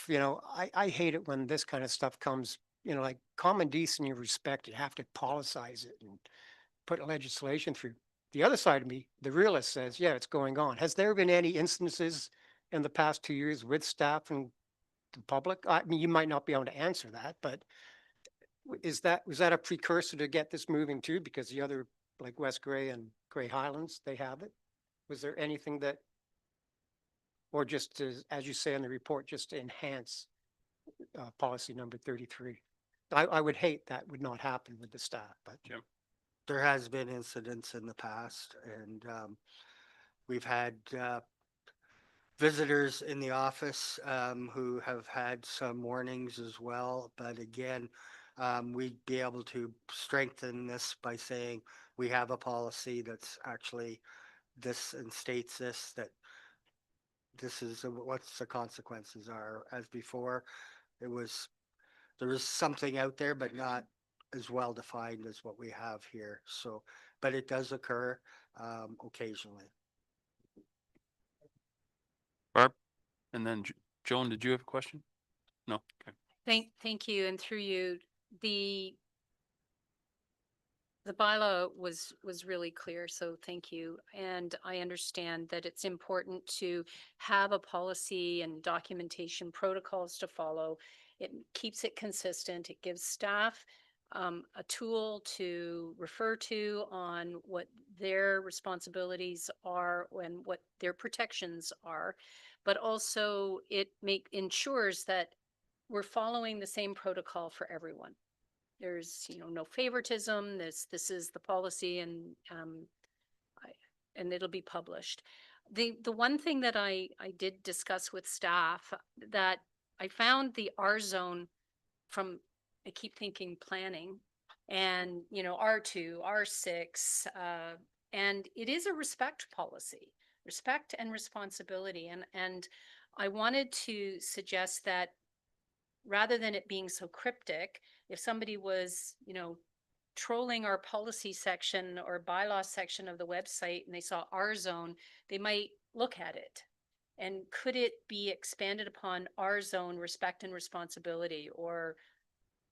I hate it when this kind of stuff comes, like common decency and respect, you have to politicize it and put legislation through. The other side of me, the realist, says, yeah, it's going on. Has there been any instances in the past 2 years with staff and the public? I mean, you might not be able to answer that, but was that a precursor to get this moving too? Because the other, like West Grey and Grey Highlands, they have it. Was there anything that, or just to, as you say in the report, just to enhance policy number 33? I would hate that would not happen with the staff, but Jim? There has been incidents in the past, and we've had visitors in the office who have had some warnings as well. But again, we'd be able to strengthen this by saying we have a policy that's actually this and states this, that this is what the consequences are. As before, there was something out there, but not as well defined as what we have here. So, but it does occur occasionally. Barb? And then Joan, did you have a question? No? Okay. Thank you. And through you, the bylaw was really clear, so thank you. And I understand that it's important to have a policy and documentation protocols to follow. It keeps it consistent. It gives staff a tool to refer to on what their responsibilities are and what their protections are. But also it ensures that we're following the same protocol for everyone. There's, no favoritism. This is the policy, and and it'll be published. The one thing that I did discuss with staff, that I found the R zone from, I keep thinking planning, and, R2, R6, and it is a respect policy, respect and responsibility. And I wanted to suggest that rather than it being so cryptic, if somebody was, trolling our policy section or bylaw section of the website and they saw our zone, they might look at it. And could it be expanded upon our zone respect and responsibility, or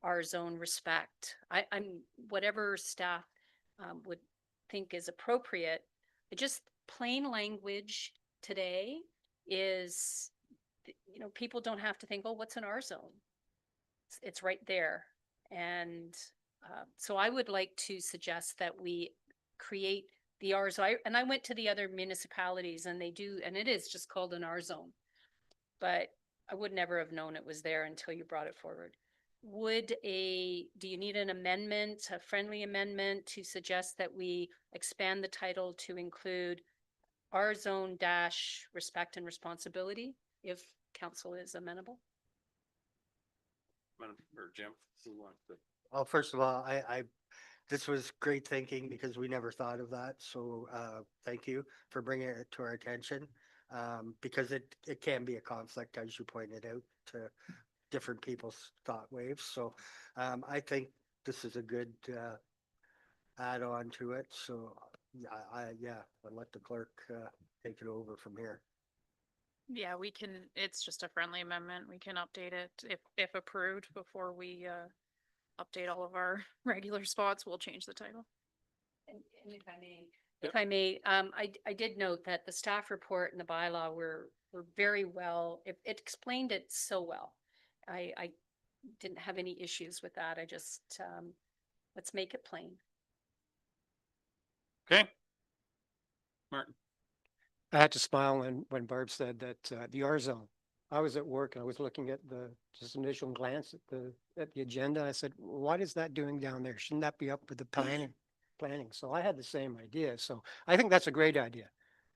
our zone respect? I'm whatever staff would think is appropriate. It just plain language today is, people don't have to think, oh, what's an R zone? It's right there. And so I would like to suggest that we create the R zone. And I went to the other municipalities and they do, and it is just called an R zone. But I would never have known it was there until you brought it forward. Do you need an amendment, a friendly amendment, to suggest that we expand the title to include R zone dash respect and responsibility, if council is amenable? Or Jim, who wants to? Well, first of all, this was great thinking because we never thought of that. So, thank you for bringing it to our attention. Because it can be a conflict, as you pointed out, to different people's thought waves. So, I think this is a good, add-on to it. So, I'll let the clerk, take it over from here. Yeah, we can, it's just a friendly amendment. We can update it if approved before we update all of our regular spots. We'll change the title. And if I may, I did note that the staff report and the bylaw were very well, it explained it so well. I didn't have any issues with that. I just, let's make it plain. Okay. Martin. I had to smile when Barb said that the R zone. I was at work and I was looking at just initial glance at the agenda. I said, what is that doing down there? Shouldn't that be up with the planning? So I had the same idea. So I think that's a great idea.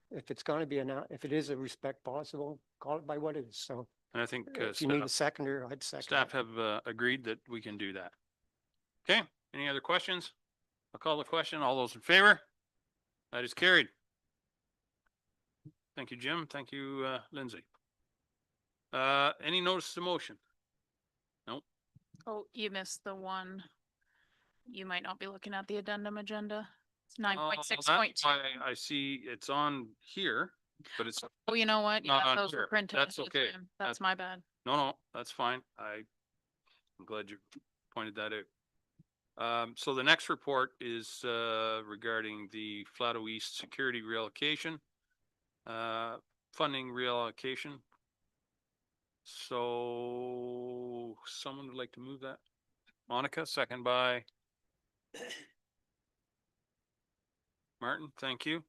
If it's going to be if it is a respect possible, call it by what it is. So And I think if you need a seconder, I'd second. staff have agreed that we can do that. Okay, any other questions? I'll call the question. All those in favor? That is carried. Thank you, Jim. Thank you, Lindsay. Any notice of motion? Nope. Oh, you missed the one. You might not be looking at the addendum agenda. It's 9.6.2. I see it's on here, but it's Oh, you know what? not Yeah, on those here. were printed. That's It's okay. fine. That's my bad. No, that's fine. I'm glad you pointed that out. So the next report is regarding the Flato East security reallocation, funding reallocation. So someone would like to move that? Monica, second by Martin. Thank you.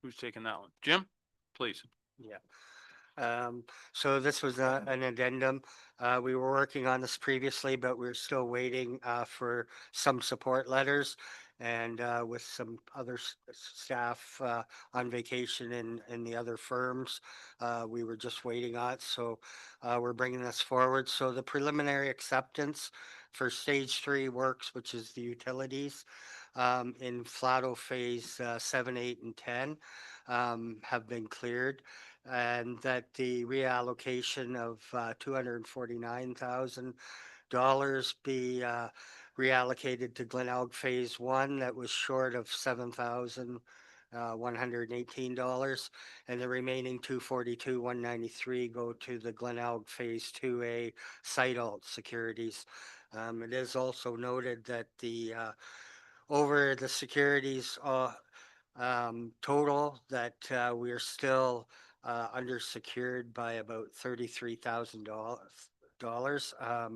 Who's taking that one? Jim, please. Yeah. So this was an addendum. We were working on this previously, but we're still waiting for some support letters. And with some other staff on vacation in the other firms, we were just waiting on it. So we're bringing this forward. So the preliminary acceptance for stage 3 works, which is the utilities in Flato phase 7, 8, and 10 have been cleared, and that the reallocation of $249,000 be reallocated to Glenelg Phase 1 that was short of $7,118, and the remaining $242,193 go to the Glenelg Phase 2A site alt securities. It is also noted that the over the securities total that we are still undersecured by about $33,000.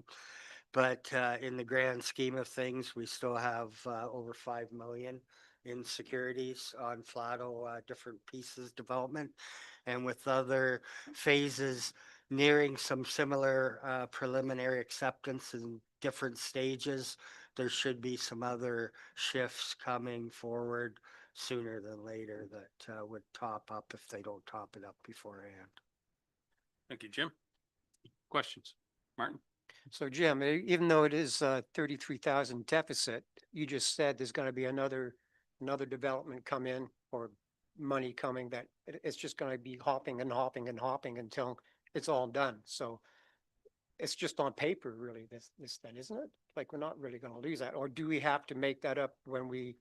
But in the grand scheme of things, we still have over 5 million in securities on Flato, different pieces development. And with other phases nearing some similar preliminary acceptance in different stages, there should be some other shifts coming forward sooner than later that would top up if they don't top it up beforehand. Thank you, Jim. Questions? Martin? So Jim, even though it is 33,000 deficit, you just said there's going to be another development come in or money coming that it's just going to be hopping and hopping and hopping until it's all done. So it's just on paper, really, this then, isn't it? Like, we're not really going to lose that. Or do we have to make that up when we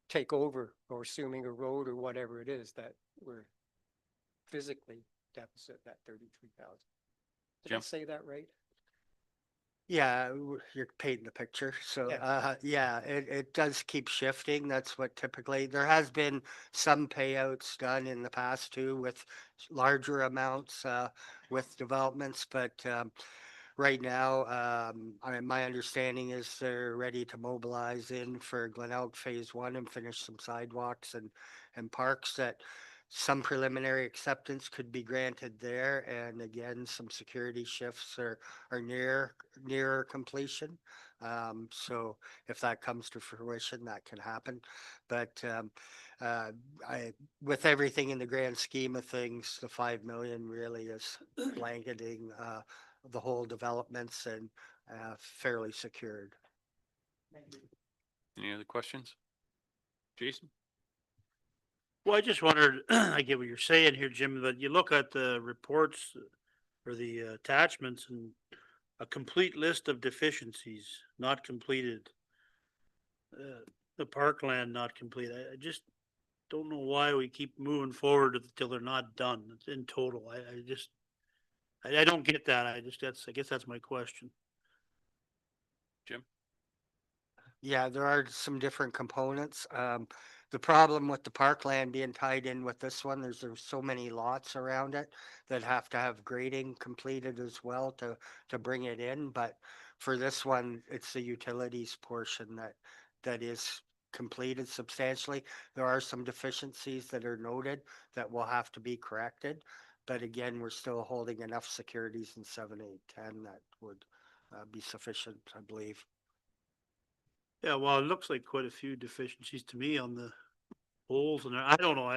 take over, or assuming a road or whatever it is that we're physically deficit that 33,000? Did I Jim? say that right? Yeah, you're painting the picture. So, yeah, it does keep shifting. That's what typically, there has been some payouts done in the past too with larger amounts with developments, but right now, my understanding is they're ready to mobilize in for Glenelg Phase 1 and finish some sidewalks and parks that some preliminary acceptance could be granted there. And again, some security shifts are nearer completion. So if that comes to fruition, that can happen. But with everything in the grand scheme of things, the 5 million really is blanketing the whole developments and fairly secured. Any other questions? Jason? Well, I just wondered, I get what you're saying here, Jim, but you look at the reports or the attachments and a complete list of deficiencies not completed. The parkland not complete. I just don't know why we keep moving forward until they're not done in total. I don't get that. I guess that's my question. Jim? Yeah, there are some different components. The problem with the parkland being tied in with this one, there's so many lots around it that have to have grading completed as well to bring it in. But for this one, it's the utilities portion that is completed substantially. There are some deficiencies that are noted that will have to be corrected. But again, we're still holding enough securities in 7, 8, 10 that would be sufficient, I believe. Yeah, well, it looks like quite a few deficiencies to me on the holes and I don't know.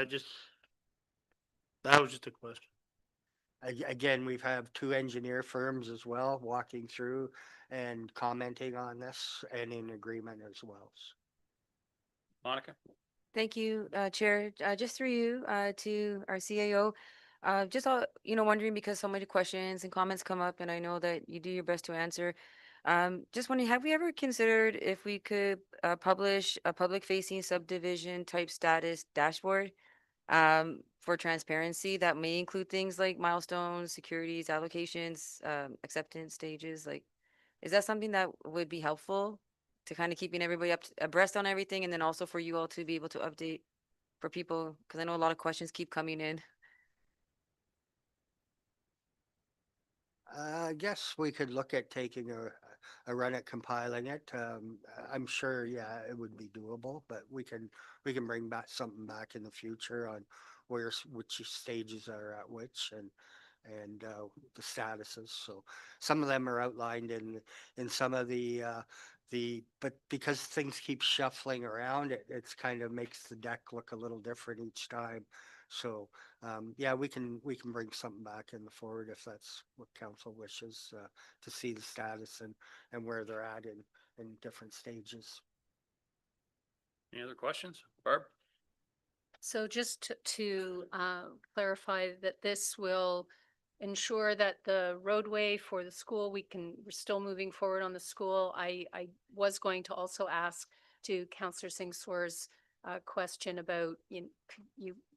That was just a question. Again, we've had 2 engineer firms as well walking through and commenting on this and in agreement as well. Monica? Thank you, Chair. Just through you to our CAO. Just wondering, because so many questions and comments come up, and I know that you do your best to answer. Just wondering, have we ever considered if we could publish a public-facing subdivision type status dashboard for transparency that may include things like milestones, securities, allocations, acceptance stages? Like, is that something that would be helpful to kind of keeping everybody abreast on everything, and then also for you all to be able to update for people? Because I know a lot of questions keep coming in. I guess we could look at taking a run at compiling it. I'm sure, yeah, it would be doable, but we can bring back something back in the future on which stages are at which and the statuses. So some of them are outlined in some of but because things keep shuffling around, it's kind of makes the deck look a little different each time. So yeah, we can bring something back in the forward if that's what council wishes to see the status and where they're at in different stages. Any other questions? Barb? So just to clarify that this will ensure that the roadway for the school, we're still moving forward on the school. I was going to also ask to Councillor Singh Soor's question about,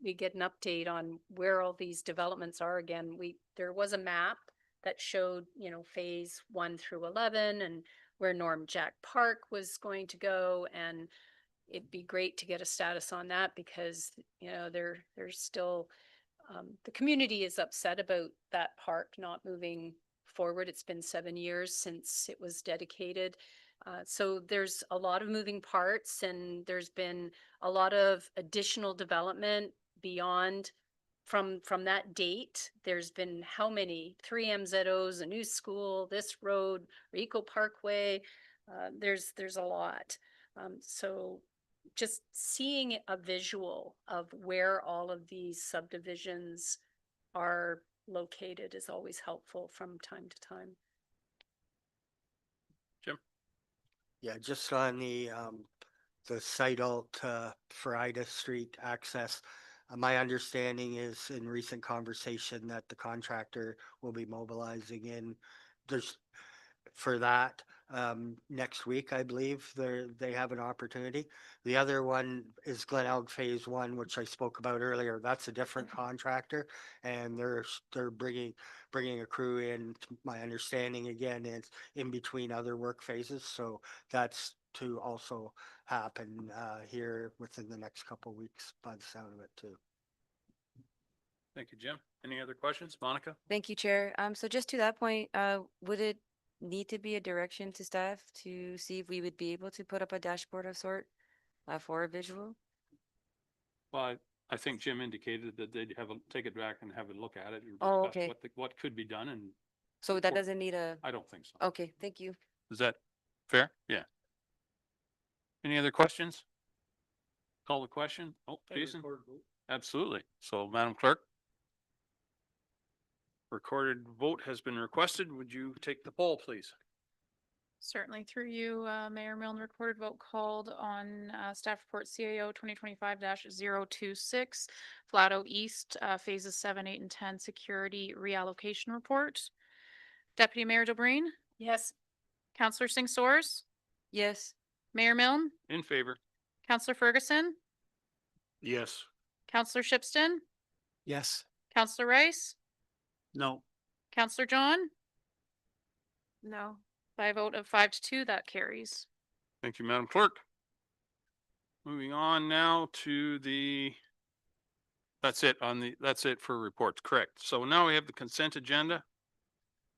we get an update on where all these developments are again. There was a map that showed, phase 1 through 11 and where Norm Jack Park was going to go, and it'd be great to get a status on that because, there's still, the community is upset about that park not moving forward. It's been 7 years since it was dedicated. So there's a lot of moving parts and there's been a lot of additional development beyond from that date. There's been how many? 3 MZOs, a new school, this road, Eco Parkway. There's a lot. So just seeing a visual of where all of these subdivisions are located is always helpful from time to time. Jim? Yeah, just on the site alt for Ida Street access. My understanding is in recent conversation that the contractor will be mobilizing in. There's for that next week, I believe they have an opportunity. The other one is Glen Elg Phase 1, which I spoke about earlier. That's a different contractor, and they're bringing a crew in. My understanding again is in between other work phases, so that's to also happen here within the next couple of weeks by the sound of it too. Thank you, Jim. Any other questions? Monica? Thank you, Chair. So just to that point, would it need to be a direction to staff to see if we would be able to put up a dashboard of sort for a visual? Well, I think Jim indicated that they'd take it back and have a look at it. And Oh, discuss okay. what could be done, and So that doesn't need a, I don't think so. okay, thank you. Is that fair? Yeah. Any other questions? Call the question. Oh, Jason? Absolutely. So, Madam Clerk? Recorded vote has been requested. Would you take the poll, please? Certainly through you, Mayor Milne, recorded vote called on staff report CAO 2025-026, Flato East, phases 7, 8, and 10 security reallocation report. Deputy Mayor Delbreen, Yes. Councillor Singh Soares, Yes. Mayor Milne, In favor? Councillor Ferguson, Yes. Councillor Shipston, Yes. Councillor Rice, No. Councillor John. No. By a vote of 5 to 2, that carries. Thank you, Madam Clerk. Moving on now to that's it for reports, correct. So now we have the consent agenda.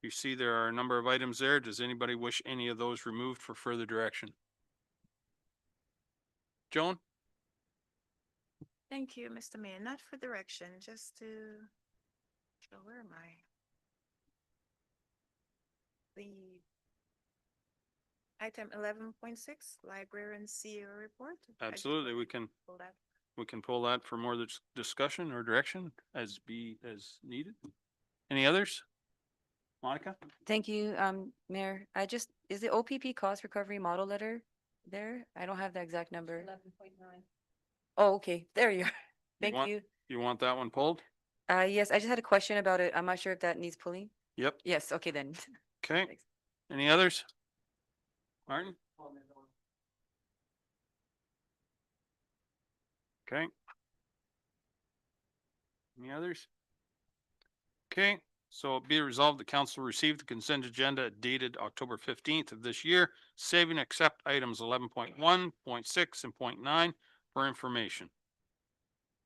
You see there are a number of items there. Does anybody wish any of those removed for further direction? Joan? Thank you, Mr. Mayor. Not for direction, just to, where am I? The item 11.6, librarian CEO report. I just Absolutely, wanted we to can pull that. pull that for more discussion or direction as needed. Any others? Monica? Thank you, Mayor. Is the OPP cost recovery model letter there? I don't have the exact number. 11.9. Oh, okay, there you are. Thank want- you. You want that one pulled? Yes, I just had a question about it. I'm not sure if that needs pulling. Yep. Yes, okay then. Okay. Thanks. Any others? Martin? Okay. Any others? Okay, so be it resolved, the council received the consent agenda dated October 15th of this year, saving accept items 11.1, 0.6, and 0.9 for information.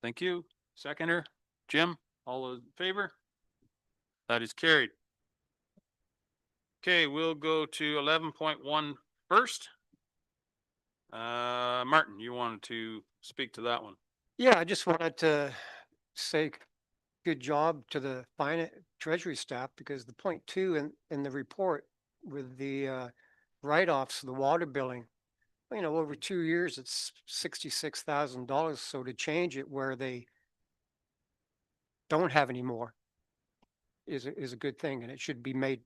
Thank you. Seconder, Jim, all those in favor? That is carried. Okay, we'll go to 11.1 first. Martin, you wanted to speak to that one. Yeah, I just wanted to say good job to the finance treasury staff, because the point 2 in the report with the write-offs of the water billing, over 2 years, it's $66,000. So to change it where they don't have any more is a good thing, and it should be made.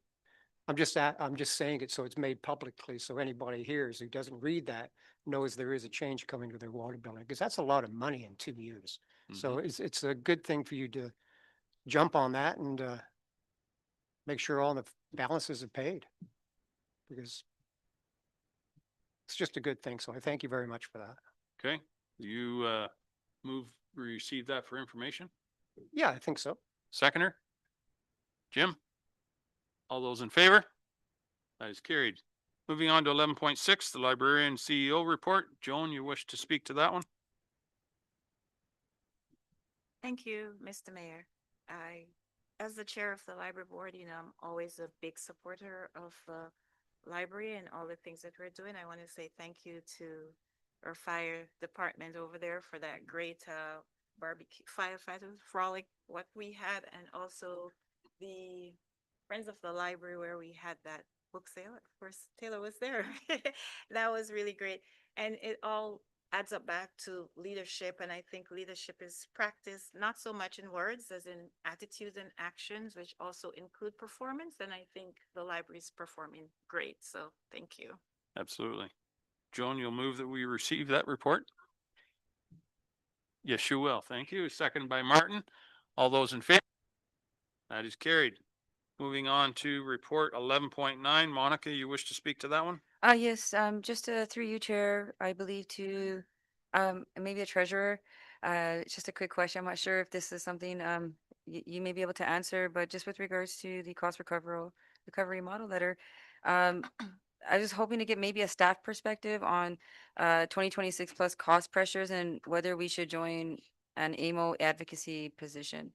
I'm just saying it so it's made publicly, so anybody hears who doesn't read that knows there is a change coming to their water billing, because that's a lot of money in 2 years. So it's a good thing for you to jump on that and make sure all the balances are paid, because it's just a good thing. So I thank you very much for that. Okay, you receive that for information? Yeah, I think so. Seconder? Jim? All those in favor? That is carried. Moving on to 11.6, the librarian CEO report. Joan, you wish to speak to that one? Thank you, Mr. Mayor. as the chair of the library board, I'm always a big supporter of the library and all the things that we're doing. I want to say thank you to our fire department over there for that great barbecue firefighter frolic what we had, and also the Friends of the Library where we had that book sale. Of course, Taylor was there. That was really great. And it all adds up back to leadership. And I think leadership is practiced not so much in words as in attitudes and actions, which also include performance. And I think the library is performing great. So thank you. Absolutely. Joan, you'll move that we receive that report? Yes, you will. Thank you. Second by Martin. All those in favor? That is carried. Moving on to report 11.9. Monica, you wish to speak to that one? Yes, just through you, Chair, I believe to maybe the treasurer. Just a quick question. I'm not sure if this is something you may be able to answer, but just with regards to the cost recovery model letter, I was hoping to get maybe a staff perspective on 2026 plus cost pressures and whether we should join an AMO advocacy position.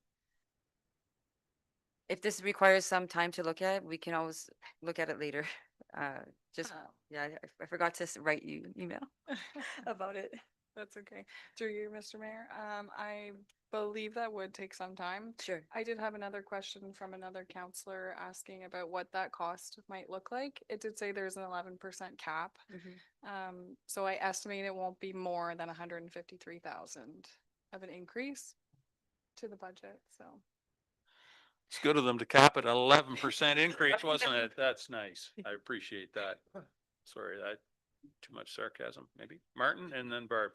If this requires some time to look at, we can always look at it later. Just, yeah, I forgot to write you email about it. That's okay. Through you, Mr. Mayor. I believe that would take some time. Sure. I did have another question from another counselor asking about what that cost might look like. It did say there's an 11% cap. So I estimate it won't be more than 153,000 of an increase to the budget. So It's good of them to cap it at 11% increase, wasn't it? That's nice. I appreciate that. Sorry, that too much sarcasm, maybe. Martin and then Barb.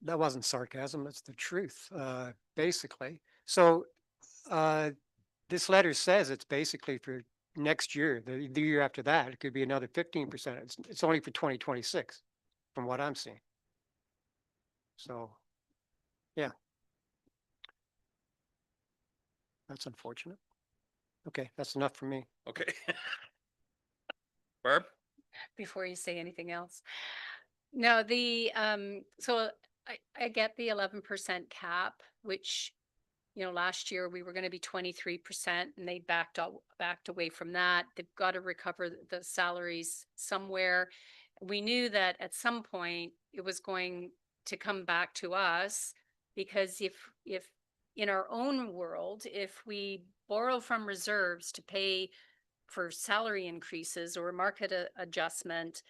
That wasn't sarcasm, that's the truth, basically. So this letter says it's basically for next year, the year after that, it could be another 15%. It's only for 2026, from what I'm seeing. So, yeah. That's unfortunate. Okay, that's enough for me. Okay. Barb? Before you say anything else. No, so I get the 11% cap, which, last year we were going to be 23% and they backed away from that. They've got to recover the salaries somewhere. We knew that at some point it was going to come back to us, because if in our own world, if we borrow from reserves to pay for salary increases or market adjustment,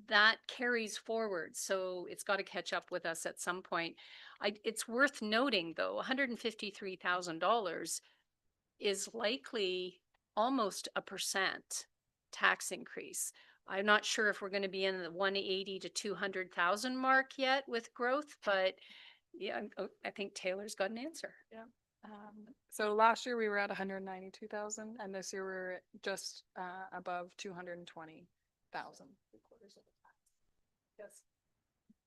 that carries forward. So it's got to catch up with us at some point. It's worth noting, though, $153,000 is likely almost a % tax increase. I'm not sure if we're going to be in the 180 to 200,000 mark yet with growth, but yeah, I think Taylor's got an answer. yeah. So last year we were at 192,000 and this year we're just above 220,000. Yes.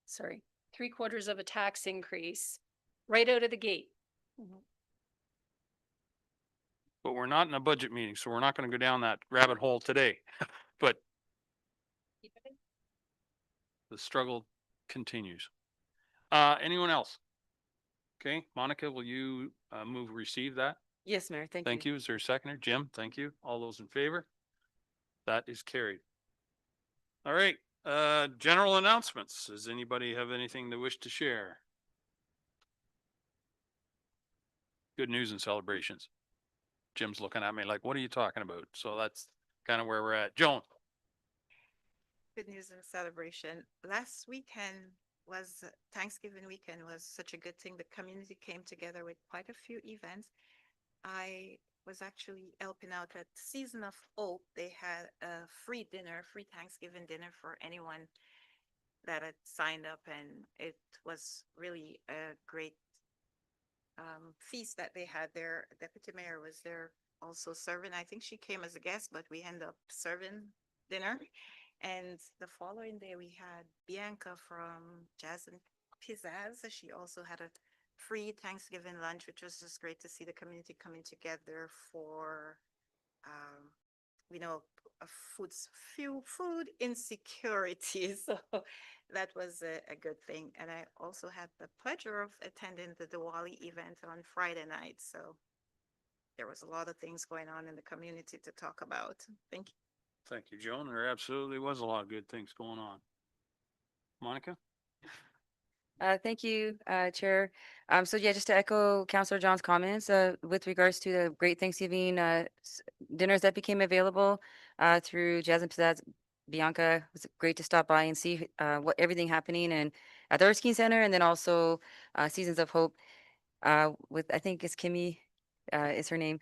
Sorry, 3/4 of a tax increase right out of the gate. But we're not in a budget meeting, so we're not going to go down that rabbit hole today. But the struggle continues. Anyone else? Okay, Monica, will you receive that? Yes, Mayor, thank you. Thank you. Is there a seconder? Jim, thank you. All those in favor? That is carried. All right, general announcements. Does anybody have anything they wish to share? Good news and celebrations. Jim's looking at me like, what are you talking about? So that's kind of where we're at. Joan. Good news and celebration. Last weekend was Thanksgiving weekend was such a good thing. The community came together with quite a few events. I was actually helping out at Season of Hope. They had a free Thanksgiving dinner for anyone that had signed up, and it was really a great feast that they had there. Deputy Mayor was there also serving. I think she came as a guest, but we ended up serving dinner. And the following day we had Bianca from Jazz and Pizzazz. She also had a free Thanksgiving lunch, which was just great to see the community coming together for, food insecurity. So that was a good thing. And I also had the pleasure of attending the Diwali event on Friday night. So there was a lot of things going on in the community to talk about. Thank you. Thank you, Joan. There absolutely was a lot of good things going on. Monica? Thank you, Chair. So yeah, just to echo Councillor John's comments, with regards to the great Thanksgiving, dinners that became available, through Jazz and Pizzazz, Bianca, it was great to stop by and see, what everything happening and at the Erskine Center, and then also, Seasons of Hope, with, I think it's Kimmy, is her name.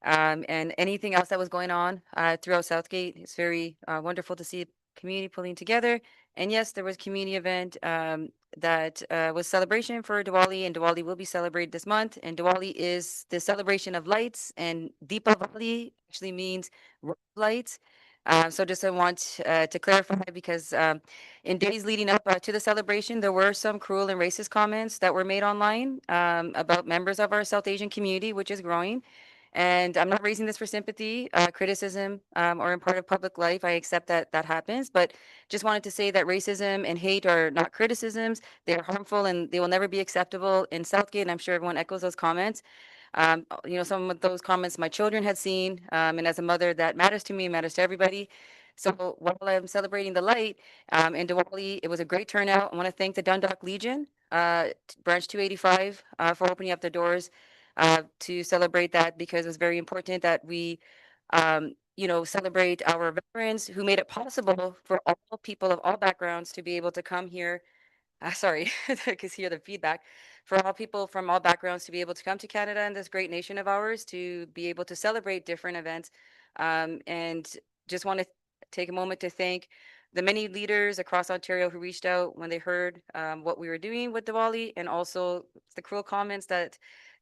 And anything else that was going on, throughout Southgate. It's very, wonderful to see community pulling together. And yes, there was community event, that, was celebration for Diwali, and Diwali will be celebrated this month. And Diwali is the celebration of lights, and Deepavali actually means lights. So just I want, to clarify, because, in days leading up, to the celebration, there were some cruel and racist comments that were made online, about members of our South Asian community, which is growing. And I'm not raising this for sympathy, criticism, or in part of public life. I accept that that happens, but just wanted to say that racism and hate are not criticisms. They are harmful and they will never be acceptable in Southgate. And I'm sure everyone echoes those comments. Some of those comments my children had seen, and as a mother, that matters to me, matters to everybody. So while I'm celebrating the light, in Diwali, it was a great turnout. I want to thank the Dundalk Legion, Branch 285, for opening up their doors, to celebrate that, because it was very important that we, celebrate our veterans who made it possible for all people of all backgrounds to be able to come here. Sorry, I could hear the feedback. For all people from all backgrounds to be able to come to Canada and this great nation of ours to be able to celebrate different events. And just want to take a moment to thank the many leaders across Ontario who reached out when they heard, what we were doing with Diwali, and also the cruel comments that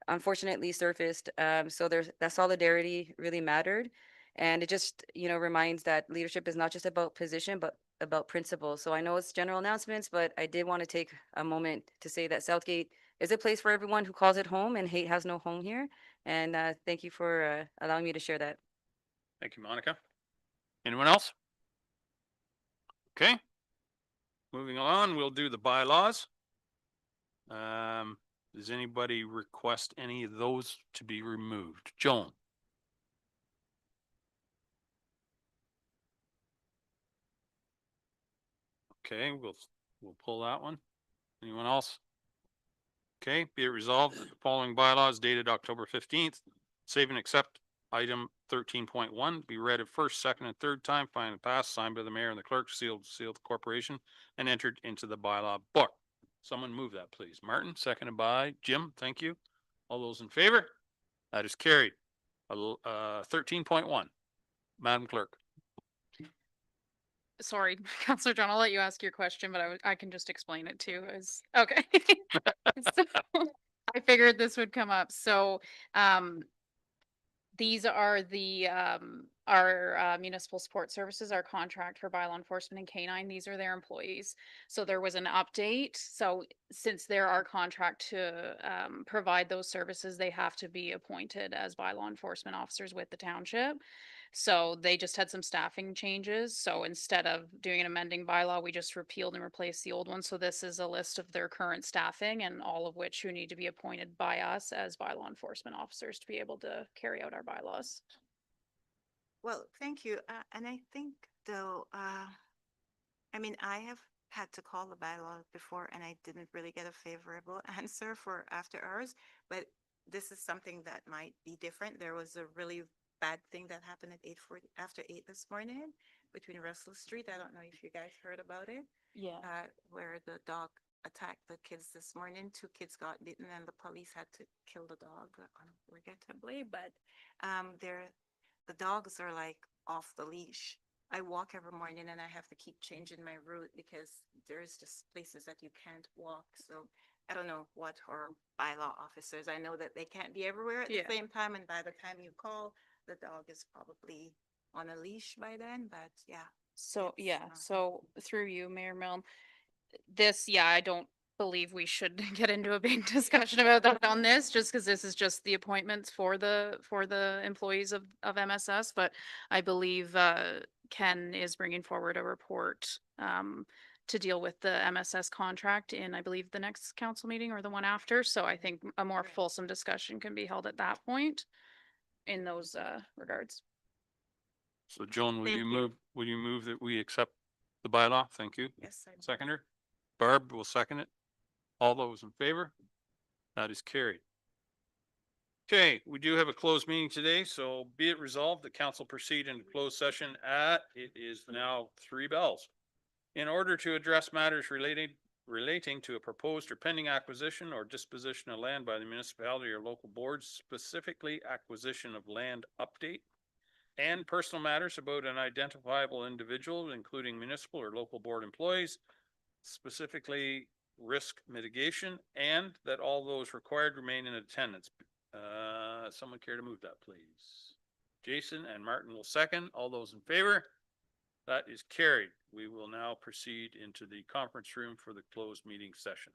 unfortunately surfaced. So there's that solidarity really mattered. And it just, reminds that leadership is not just about position, but about principles. So I know it's general announcements, but I did want to take a moment to say that Southgate is a place for everyone who calls it home, and hate has no home here. And thank you for allowing me to share that. Thank you, Monica. Anyone else? Okay. Moving on, we'll do the bylaws. Does anybody request any of those to be removed? Joan? Okay, we'll pull that one. Anyone else? Okay, be it resolved that the following bylaws dated October 15th, save and accept item 13.1 be read at first, second, and third time, find and pass, signed by the mayor and the clerk, sealed the corporation, and entered into the bylaw book. Someone move that, please. Martin, seconded by Jim. Thank you. All those in favor? That is carried. 13.1. Madam Clerk. Sorry, Counselor John, I'll let you ask your question, but I can just explain it too. Okay. So, I figured this would come up. So, these are our municipal support services, our contract for bylaw enforcement and canine. These are their employees. So there was an update. So since they're our contract to provide those services, they have to be appointed as bylaw enforcement officers with the township. So they just had some staffing changes. So instead of doing an amending bylaw, we just repealed and replaced the old one. So this is a list of their current staffing, and all of which who need to be appointed by us as bylaw enforcement officers to be able to carry out our bylaws. Well, thank you. And I think though, I have had to call the bylaw before and I didn't really get a favorable answer for after hours, but this is something that might be different. There was a really bad thing that happened at 8:40 after 8 this morning between Russell Street. I don't know if you guys heard about it. Yeah. Where the dog attacked the kids this morning. 2 kids got bitten and the police had to kill the dog, regrettably. But the dogs are like off the leash. I walk every morning and I have to keep changing my route because there's just places that you can't walk. So I don't know what our bylaw officers, I know that they can't be everywhere at the same time. And by the time you call, the dog is probably on a leash by then, but yeah. So, so through you, Mayor Milne, I don't believe we should get into a big discussion about that on this, just because this is just the appointments for the employees of MSS. But I believe Ken is bringing forward a report to deal with the MSS contract in, I believe, the next council meeting or the one after. So I think a more fulsome discussion can be held at that point. in those regards. So Joan, Thank you. will you move that we accept the bylaw? Thank you. Yes, I. Seconder? Barb will second it. All those in favor? That is carried. Okay, we do have a closed meeting today, so be it resolved, the council proceed into closed session it is now 3 bells. In order to address matters relating to a proposed or pending acquisition or disposition of land by the municipality or local boards, specifically acquisition of land update, and personal matters about an identifiable individual, including municipal or local board employees, specifically risk mitigation, and that all those required remain in attendance. Someone care to move that, please? Jason and Martin will second. All those in favor? That is carried. We will now proceed into the conference room for the closed meeting session.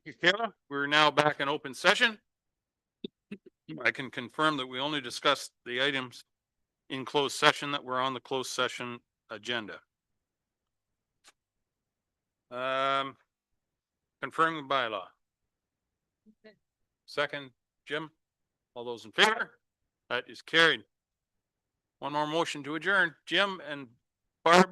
you, Kayla. We're now back in open session. I can confirm that we only discussed the items in closed session that were on the closed session agenda. Confirming bylaw. Second, Jim. All those in favor? That is carried. One more motion to adjourn. Jim and Barb,